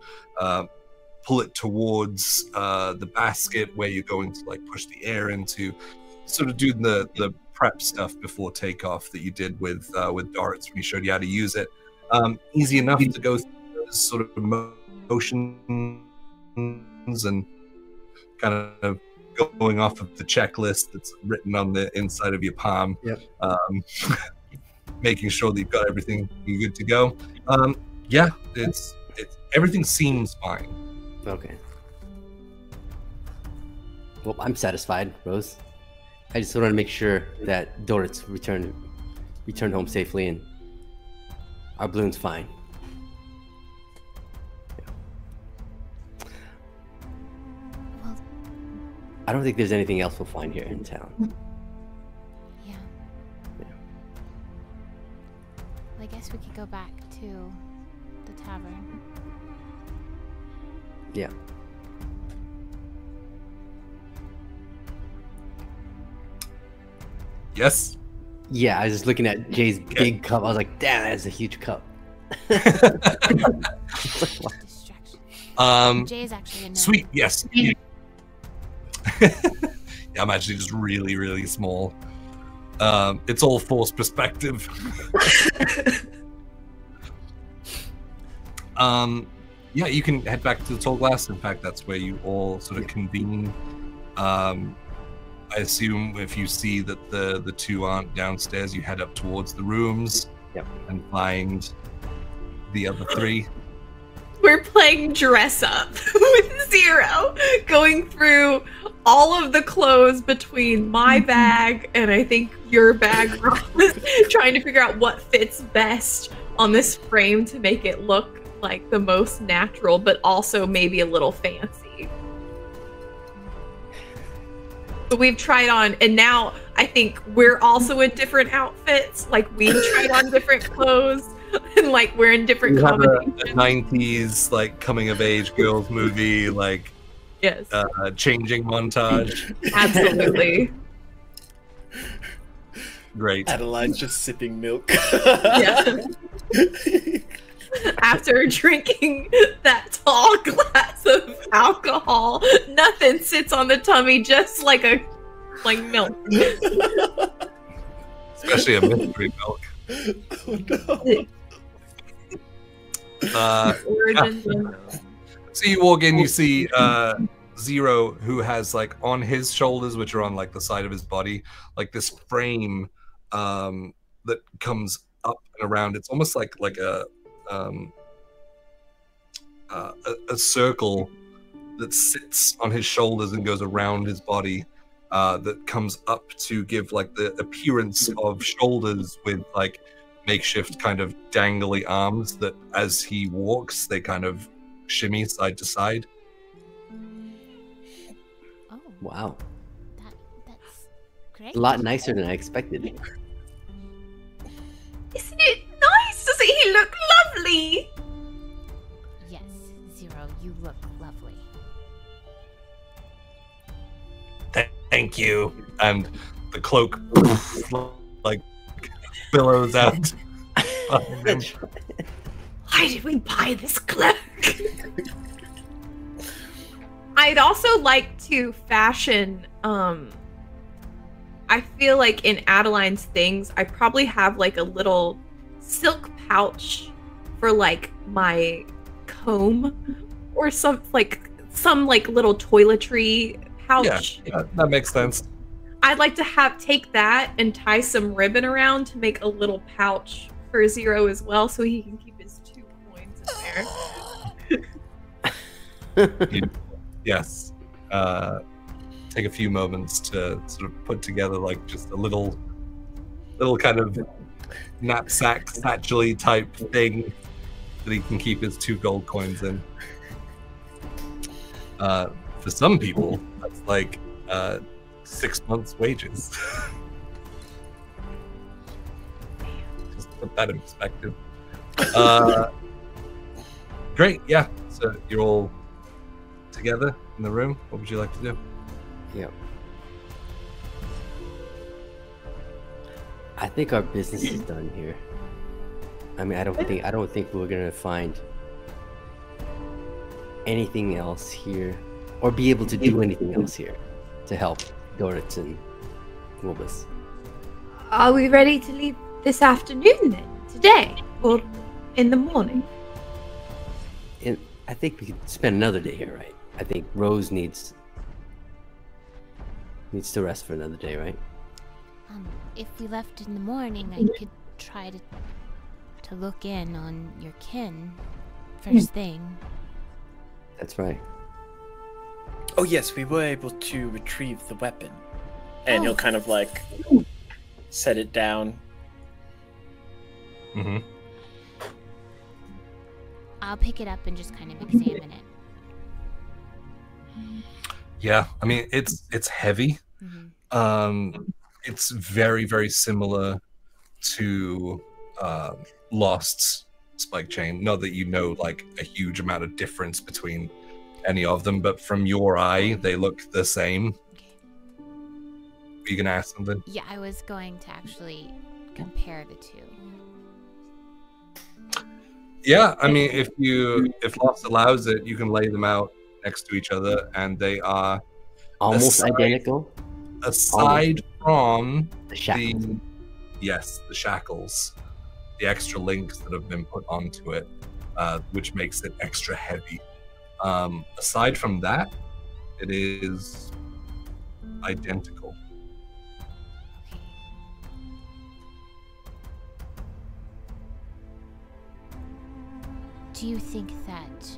A: pull it towards the basket where you're going to like push the air into, sort of do the prep stuff before takeoff that you did with darts when he showed you how to use it. Easy enough to go through those sort of motions and kind of going off of the checklist that's written on the inside of your palm.
D: Yep.
A: Making sure that you've got everything you're good to go. Yeah, it's everything seems fine.
D: Okay. Well, I'm satisfied, Rose. I just want to make sure that Dorit's returned home safely and our balloon's fine.
B: Well,
D: I don't think there's anything else we'll find here in town.
B: yeah. Well, I guess we could go back to the tavern.
D: Yeah.
A: Yes.
D: Yeah, I was just looking at Jay's big cup. I was like, damn, that's a huge cup.
B: Distraction. Jay's actually a no.
A: Sweet. Yes. Yeah, I'm actually just really, really small. It's all forced perspective. Yeah, you can head back to the Tall Glass. In fact, that's where you all sort of convene. I assume if you see that the two aren't downstairs, you head up towards the rooms.
D: Yep.
A: And find the other three.
E: We're playing dress up with Zero, going through all of the clothes between my bag and I think your bag, Ross, trying to figure out what fits best on this frame to make it look like the most natural, but also maybe a little fancy. But we've tried on, and now I think we're also in different outfits. Like we've tried on different clothes, and like we're in different
A: You have a
E: combinations.
A: 90s like coming of age girls movie, like
E: Yes,
A: changing montage.
E: absolutely.
A: Great.
C: Adeline's just sipping milk.
E: Yeah. After drinking that tall glass of alcohol, nothing sits on the tummy, just like milk.
A: Especially a mystery milk.
C: Oh no.
E: Origin.
A: So you walk in, you see Zero, who has like on his shoulders, which are on like the side of his body, like this frame that comes up and around. It's almost like a circle that sits on his shoulders and goes around his body, that comes up to give like the appearance of shoulders with like makeshift kind of dangly arms that as he walks they kind of shimmy side to side.
B: Oh,
D: Wow.
B: that's great.
D: A lot nicer than I expected.
E: Isn't it nice? Doesn't he look lovely?
B: Yes, Zero, you look lovely.
A: Thank you. And the cloak like billows out.
E: Why did we buy this cloak? I'd also like to fashion, I feel like in Adeline's things, I probably have like a little silk pouch for like my comb or some little toiletry pouch.
A: Yeah, that makes sense.
E: I'd like to take that and tie some ribbon around to make a little pouch for Zero as well, so he can keep his 2 coins in there.
A: Yes. Take a few moments to sort of put together like just a little kind of knapsack satchel-y type thing that he can keep his 2 gold coins in. For some people, that's like 6 months' wages. Just put that in perspective. Great, yeah. So you're all together in the room. What would you like to do?
D: Yeah. I think our business is done here. I mean, I don't think we're gonna find anything else here, or be able to do anything else here to help Dorit and Wilpos.
E: Are we ready to leave this afternoon then? Today? Or in the morning?
D: And I think we could spend another day here, right? I think Rose needs Needs to rest for another day, right?
B: If we left in the morning, I could try to look in on your kin first thing.
D: That's right.
C: Oh yes, we were able to retrieve the weapon. And he'll kind of like set it down.
A: Mm-hmm.
B: I'll pick it up and just kind of examine it.
A: Yeah, I mean it's heavy.
B: Mm-hmm.
A: It's very, very similar to Lost's spike chain. Not that you know like a huge amount of difference between any of them, but from your eye, they look the same.
B: Okay.
A: Are you gonna ask something?
B: Yeah, I was going to actually compare the two.
A: Yeah, I mean, if Lost allows it, you can lay them out next to each other, and they are
D: Almost identical.
A: aside from
D: The shackles.
A: the shackles, the extra links that have been put onto it, which makes it extra heavy. Aside from that, it is identical.
B: Okay. Do you think that...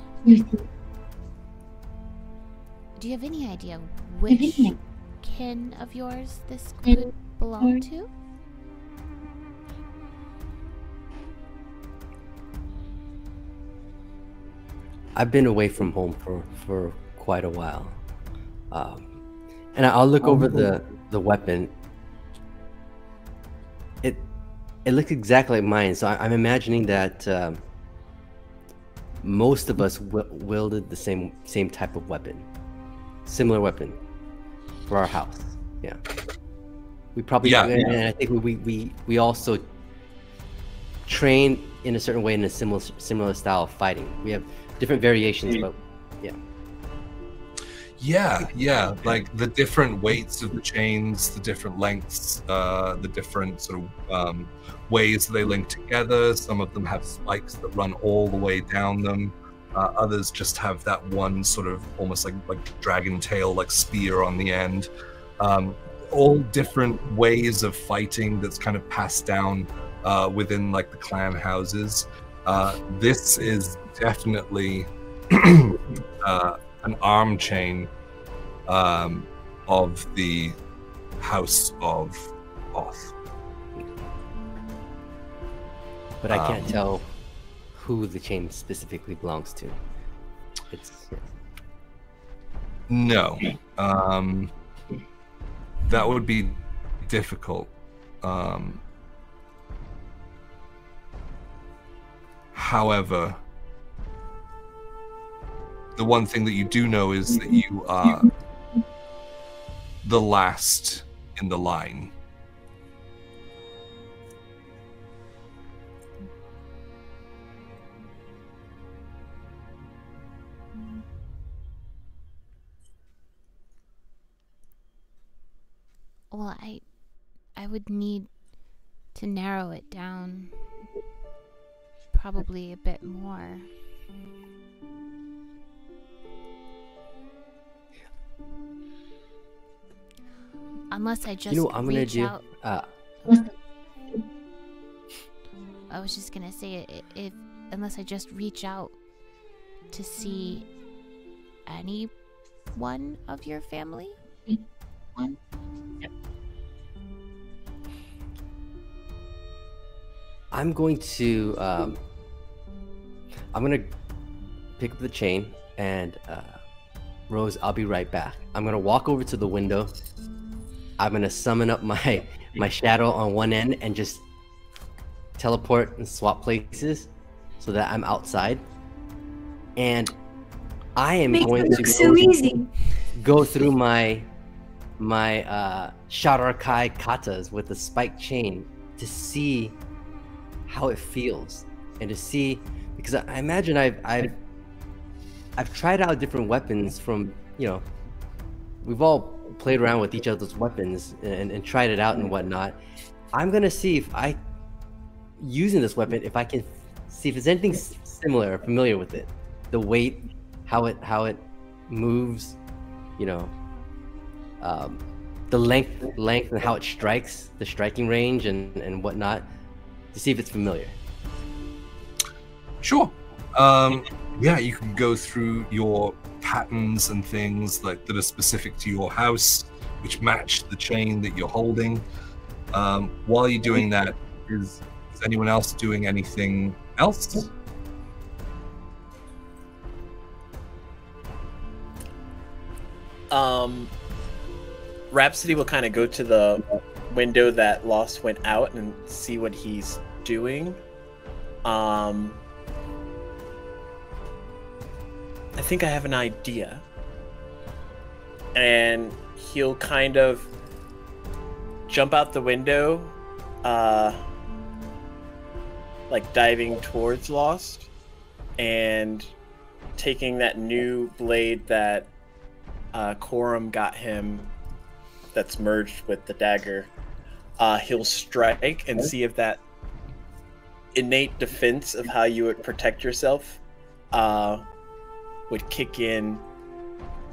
B: Do you have any idea which kin of yours this could belong to?
D: I've been away from home for quite a while, and I'll look over the weapon. It looks exactly like mine, so I'm imagining that most of us wielded the same type of weapon, similar weapon for our house. Yeah, we probably and I think we also train in a certain way in a similar style of fighting. We have different variations, but
A: yeah, like the different weights of the chains, the different lengths, the different sort of ways they link together. Some of them have spikes that run all the way down them. Others just have that one sort of almost like dragon tail, like spear on the end. All different ways of fighting that's kind of passed down within like the clan houses. This is definitely an arm chain of the House of Oth.
D: but I can't tell who the chain specifically belongs to. It's
A: no, that would be difficult. However, the one thing that you do know is that you are the last in the line.
B: Well, I would need to narrow it down probably a bit more. Unless I just
D: I'm gonna
B: reach
D: do.
B: out. I was just gonna say if unless I just reach out to see any one of your family.
D: I'm going to I'm gonna pick up the chain and Rose, I'll be right back. I'm gonna walk over to the window. I'm gonna summon up my shadow on one end and just teleport and swap places so that I'm outside. And I am
E: Makes
D: going
E: it
D: to
E: look so easy.
D: go through my Shadar-kai katas with the spiked chain to see how it feels and to see, because I imagine I've tried out different weapons from, we've all played around with each other's weapons and tried it out and whatnot. I'm gonna see if using this weapon, if I can see if there's anything similar or familiar with it, the weight, how it moves, the the length and how it strikes, the striking range and whatnot, to see if it's familiar.
A: Sure. Yeah, you can go through your patterns and things like that are specific to your house, which match the chain that you're holding. While you're doing that, is anyone else doing anything else?
C: Rhapsody will kind of go to the window that Lost went out and see what he's doing. I think I have an idea. And he'll kind of jump out the window, like diving towards Lost, and taking that new blade that Corum got him that's merged with the dagger. He'll strike and see if that innate defense of how you would protect yourself would kick in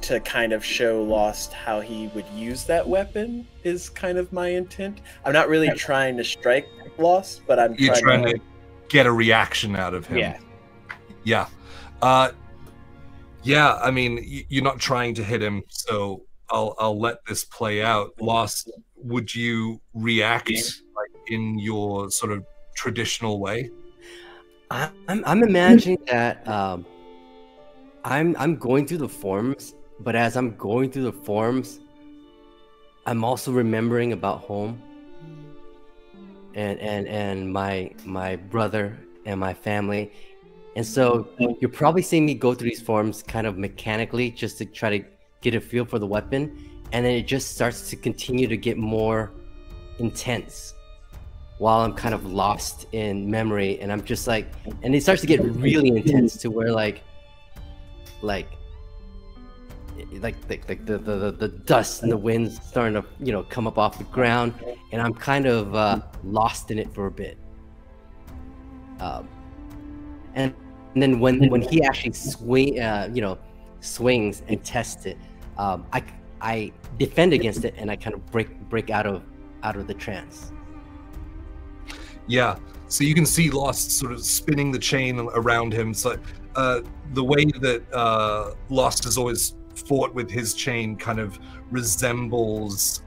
C: to kind of show Lost how he would use that weapon, is kind of my intent. I'm not really trying to strike Lost, but
A: You're trying to get a reaction out of him.
C: Yeah.
A: Yeah, I mean, you're not trying to hit him, so I'll let this play out. Lost, would you react like in your sort of traditional way?
D: I'm imagining that I'm going through the forms, but as I'm going through the forms, I'm also remembering about home and my brother and my family. And so you're probably seeing me go through these forms kind of mechanically just to try to get a feel for the weapon, and then it just starts to continue to get more intense while I'm kind of lost in memory, and I'm just like, and it starts to get really intense to where like the dust and the winds starting to, you know, come up off the ground, and I'm kind of lost in it for a bit. And then when he actually swings and tests it, I defend against it, and I kind of break out of the trance.
A: Yeah, so you can see Lost sort of spinning the chain around him. So the way that Lost has always fought with his chain kind of resembles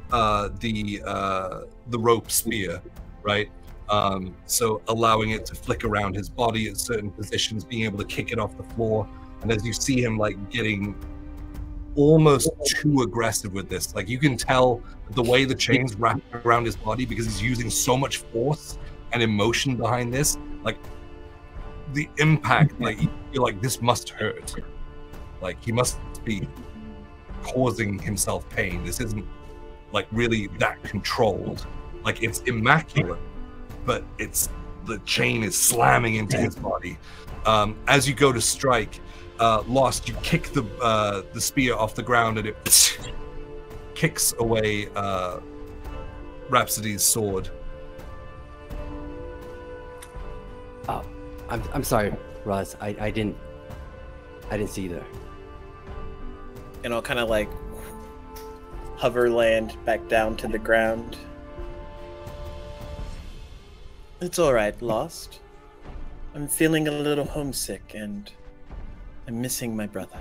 A: the rope spear, right? So allowing it to flick around his body at certain positions, being able to kick it off the floor. And as you see him like getting almost too aggressive with this, like you can tell the way the chain's wrapped around his body, because he's using so much force and emotion behind this, like the impact, like you're like, this must hurt. Like he must be causing himself pain. This isn't like really that controlled. Like it's immaculate, but it's the chain is slamming into his body. As you go to strike, Lost, you kick the spear off the ground, and it kicks away Rhapsody's sword.
D: I'm sorry, Roz. I didn't see you there.
C: And I'll kind of like hover land back down to the ground. It's all right, Lost. I'm feeling a little homesick, and I'm missing my brother.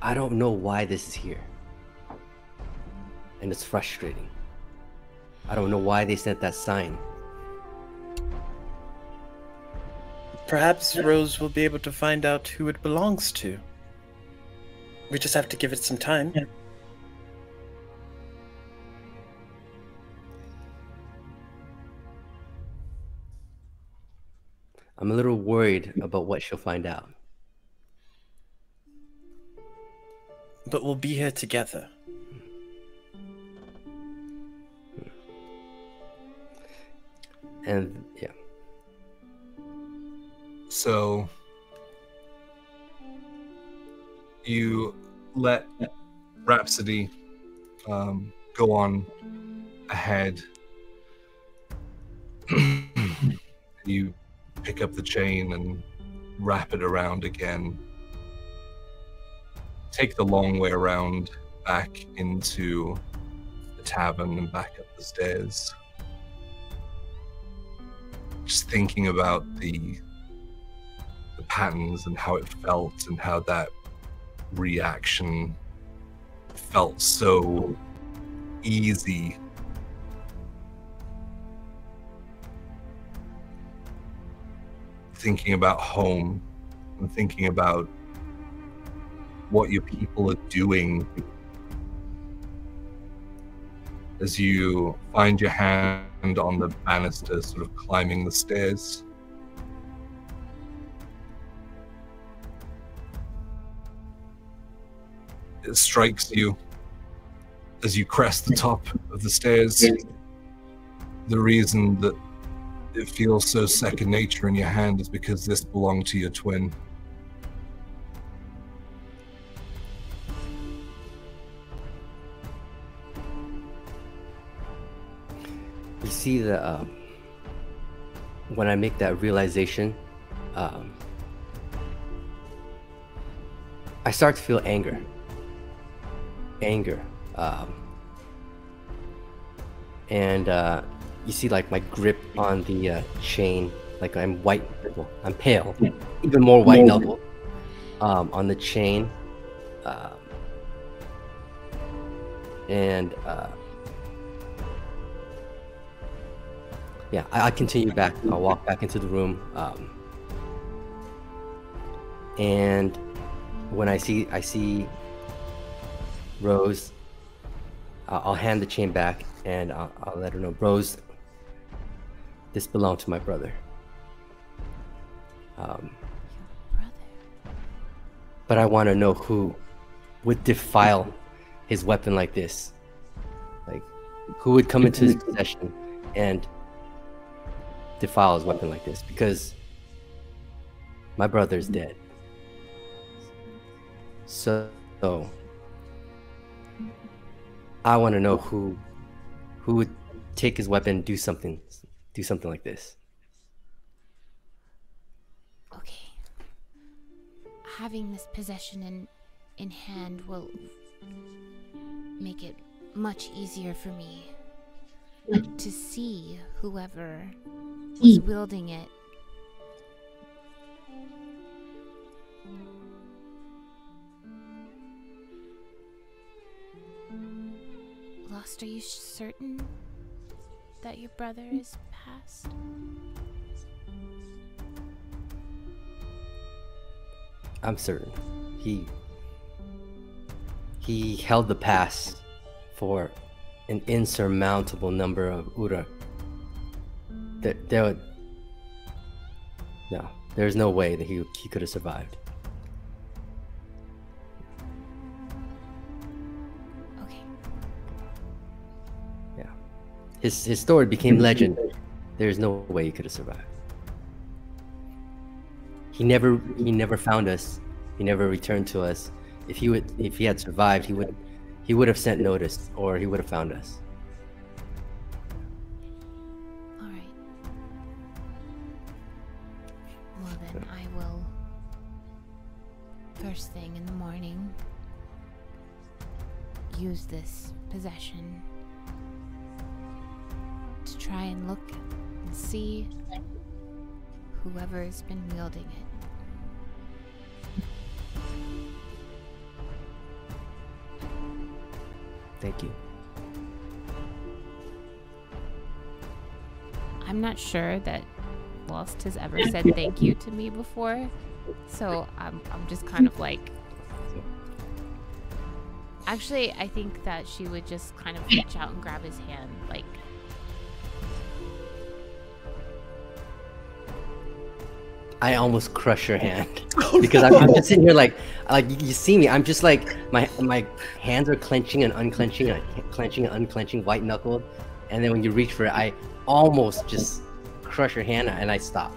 D: I don't know why this is here, and it's frustrating. I don't know why they sent that sign.
C: Perhaps Rose will be able to find out who it belongs to. We just have to give it some time.
D: I'm a little worried about what she'll find out.
C: But we'll be here together.
D: And yeah.
A: So you let Rhapsody go on ahead. You pick up the chain and wrap it around again. take the long way around back into the tavern and back up the stairs. Just thinking about the patterns and how it felt and how that reaction felt so easy. Thinking about home and thinking about what your people are doing as you find your hand on the banister, sort of climbing the stairs. It strikes you as you crest the top of the stairs. The reason that it feels so second nature in your hand is because this belonged to your twin.
D: You see the when I make that realization, I start to feel anger. And you see like my grip on the chain, like I'm white, well, I'm pale, even more white knuckle on the chain. Yeah, I continue back. I'll walk back into the room, and when I see Rose, I'll hand the chain back and I'll let her know, Rose, this belonged to my brother. But I want to know who would defile his weapon like this. Like, who would come into his possession and defile his weapon like this, because my brother's dead. So I want to know who would take his weapon and do something like this.
B: Okay. Having this possession in hand will make it much easier for me to see whoever was wielding it. Lost, are you certain that your brother is passed?
D: I'm certain. He held the pass for an insurmountable number of Ura. There's no way that he could have survived.
B: Okay.
D: Yeah. His story became legend. There's no way he could have survived. He never found us. He never returned to us. If he had survived, he would have sent notice, or he would have found us.
B: All right. Well then, I will, first thing in the morning, use this possession to try and look and see whoever has been wielding it.
D: Thank you.
B: I'm not sure that Lost has ever said thank you to me before, so I'm just kind of like... Actually, I think that she would just kind of reach out and grab his hand, like...
D: I almost crush your hand because I'm just sitting here like you see me. I'm just like my hands are clenching and unclenching and clenching and unclenching, white knuckled, and then when you reach for it, I almost just crush your hand and I stop.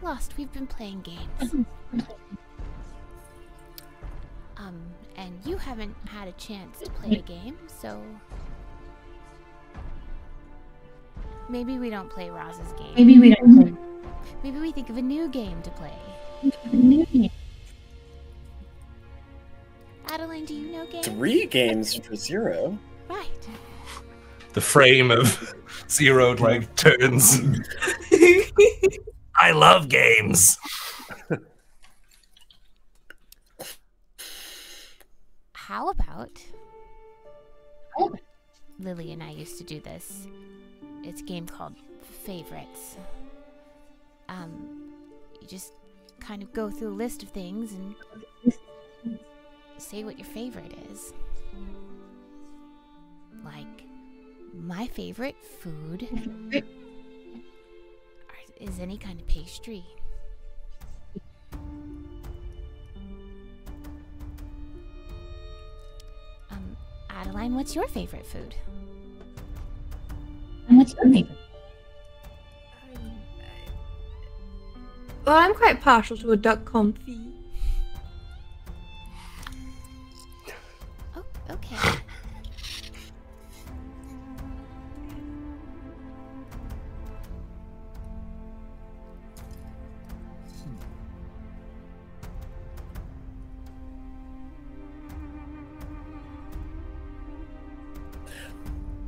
B: Lost, we've been playing games. And you haven't had a chance to play a game, so Maybe we don't play Roz's game.
E: Maybe we don't play.
B: Maybe we think of a new game to play. Adeline, do you know games?
C: 3 games for 0.
B: Right.
A: The frame of Zero like turns. I love games.
B: How about Lily and I used to do this. It's a game called Favorites. You just kind of go through a list of things and say what your favorite is. Like, my favorite food is any kind of pastry. Adeline, what's your favorite food?
E: And what's your favorite? Well, I'm quite partial to a duck confit.
B: Oh, okay.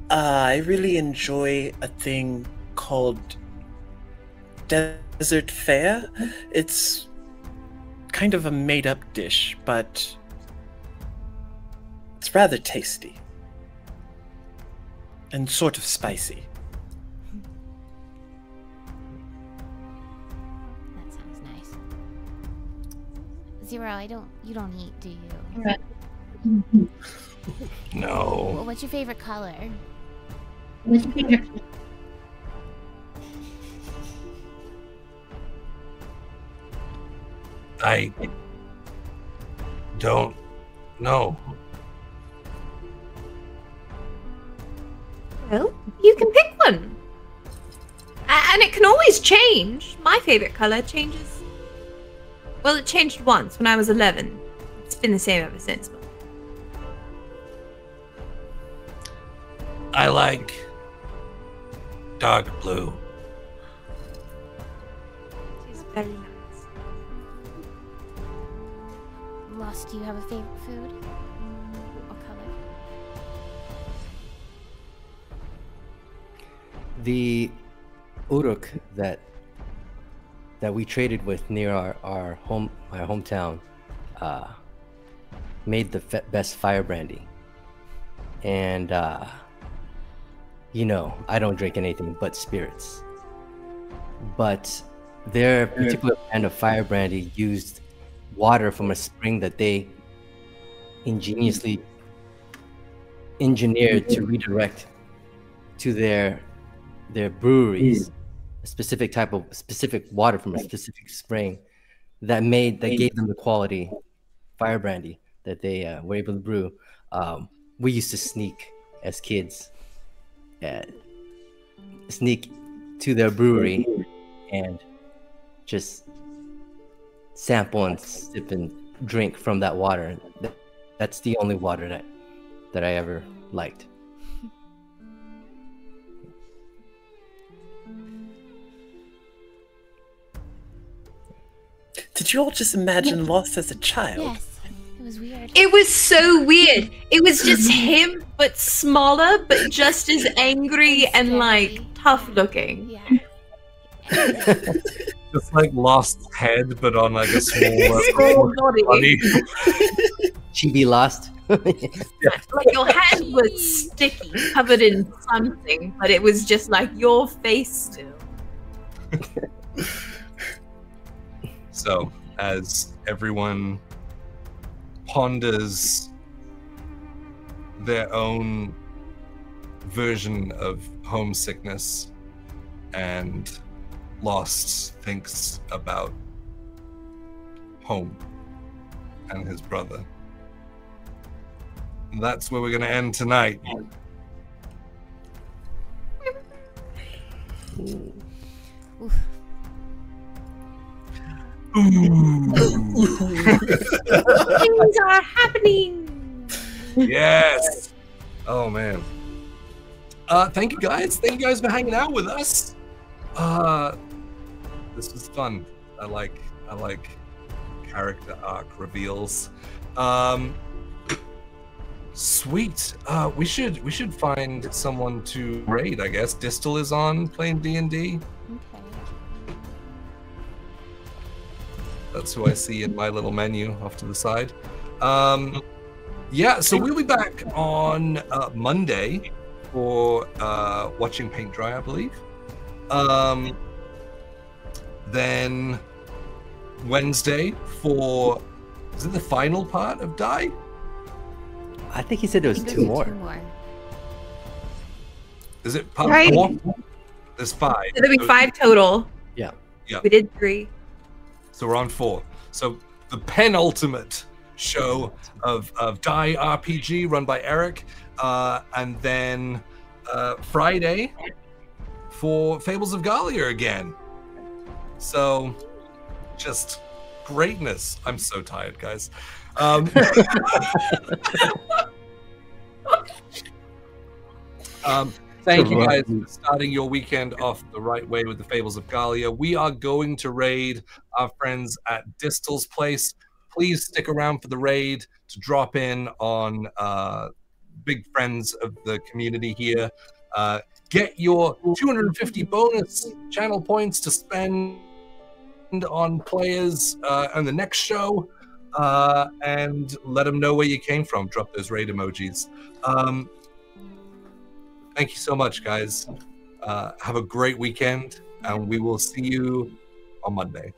C: I really enjoy a thing called Desert Fare. It's kind of a made-up dish, but it's rather tasty. And sort of spicy.
B: That sounds nice. Zero, you don't eat, do you?
E: Right.
A: No.
B: Well, what's your favorite color?
E: What's your favorite?
A: I don't know.
E: Well, you can pick one. And it can always change. My favorite color changes. Well, it changed once when I was 11. It's been the same ever since. But
A: I like dark blue.
E: it's very nice.
B: Lost, do you have a favorite food? Or color?
D: The uruk that we traded with near our hometown made the best fire brandy, and you know, I don't drink anything but spirits, but their particular brand of fire brandy used water from a spring that they ingeniously engineered to redirect to their breweries, a specific water from a specific spring that gave them the quality fire brandy that they were able to brew. We used to sneak as kids, sneak to their brewery and just sample and sip and drink from that water. That's the only water that I ever liked.
C: Did you all just imagine Lost as a child?
B: Yes. It was weird.
E: It was so weird. It was just him, but smaller, but just as angry and like tough looking.
B: Yeah.
A: Just like Lost's head, but on like a smaller
E: Small body.
D: Chibi Lost.
E: Like your hand was sticky, covered in something, but it was just like your face still.
A: So, as everyone ponders their own version of homesickness, and Lost thinks about home and his brother, that's where we're going to end tonight.
B: Oof.
E: Things are happening.
A: Yes. Oh man. Thank you guys. Thank you guys for hanging out with us. This was fun. I like character arc reveals. Sweet. We should find someone to raid, I guess. Distal is on playing D&D.
B: Okay.
A: That's who I see in my little menu off to the side. Yeah, so we'll be back on Monday for watching paint dry, I believe. Then Wednesday for, is it the final part of Die?
D: I think he said there was two more.
A: Is it part
E: Right.
A: 4? There's 5.
E: So there'll be 5 total.
D: Yeah.
A: Yeah.
E: We did 3.
A: So we're on 4. So the penultimate show of Die RPG run by Eric, and then Friday for Fables of Gahlia again. So just greatness. I'm so tired, guys. Thank you guys for starting your weekend off the right way with the Fables of Gahlia. We are going to raid our friends at Distal's place. Please stick around for the raid to drop in on big friends of the community here. Get your 250 bonus channel points to spend on players on the next show, and let them know where you came from. Drop those raid emojis. Thank you so much, guys. Have a great weekend, and we will see you on Monday.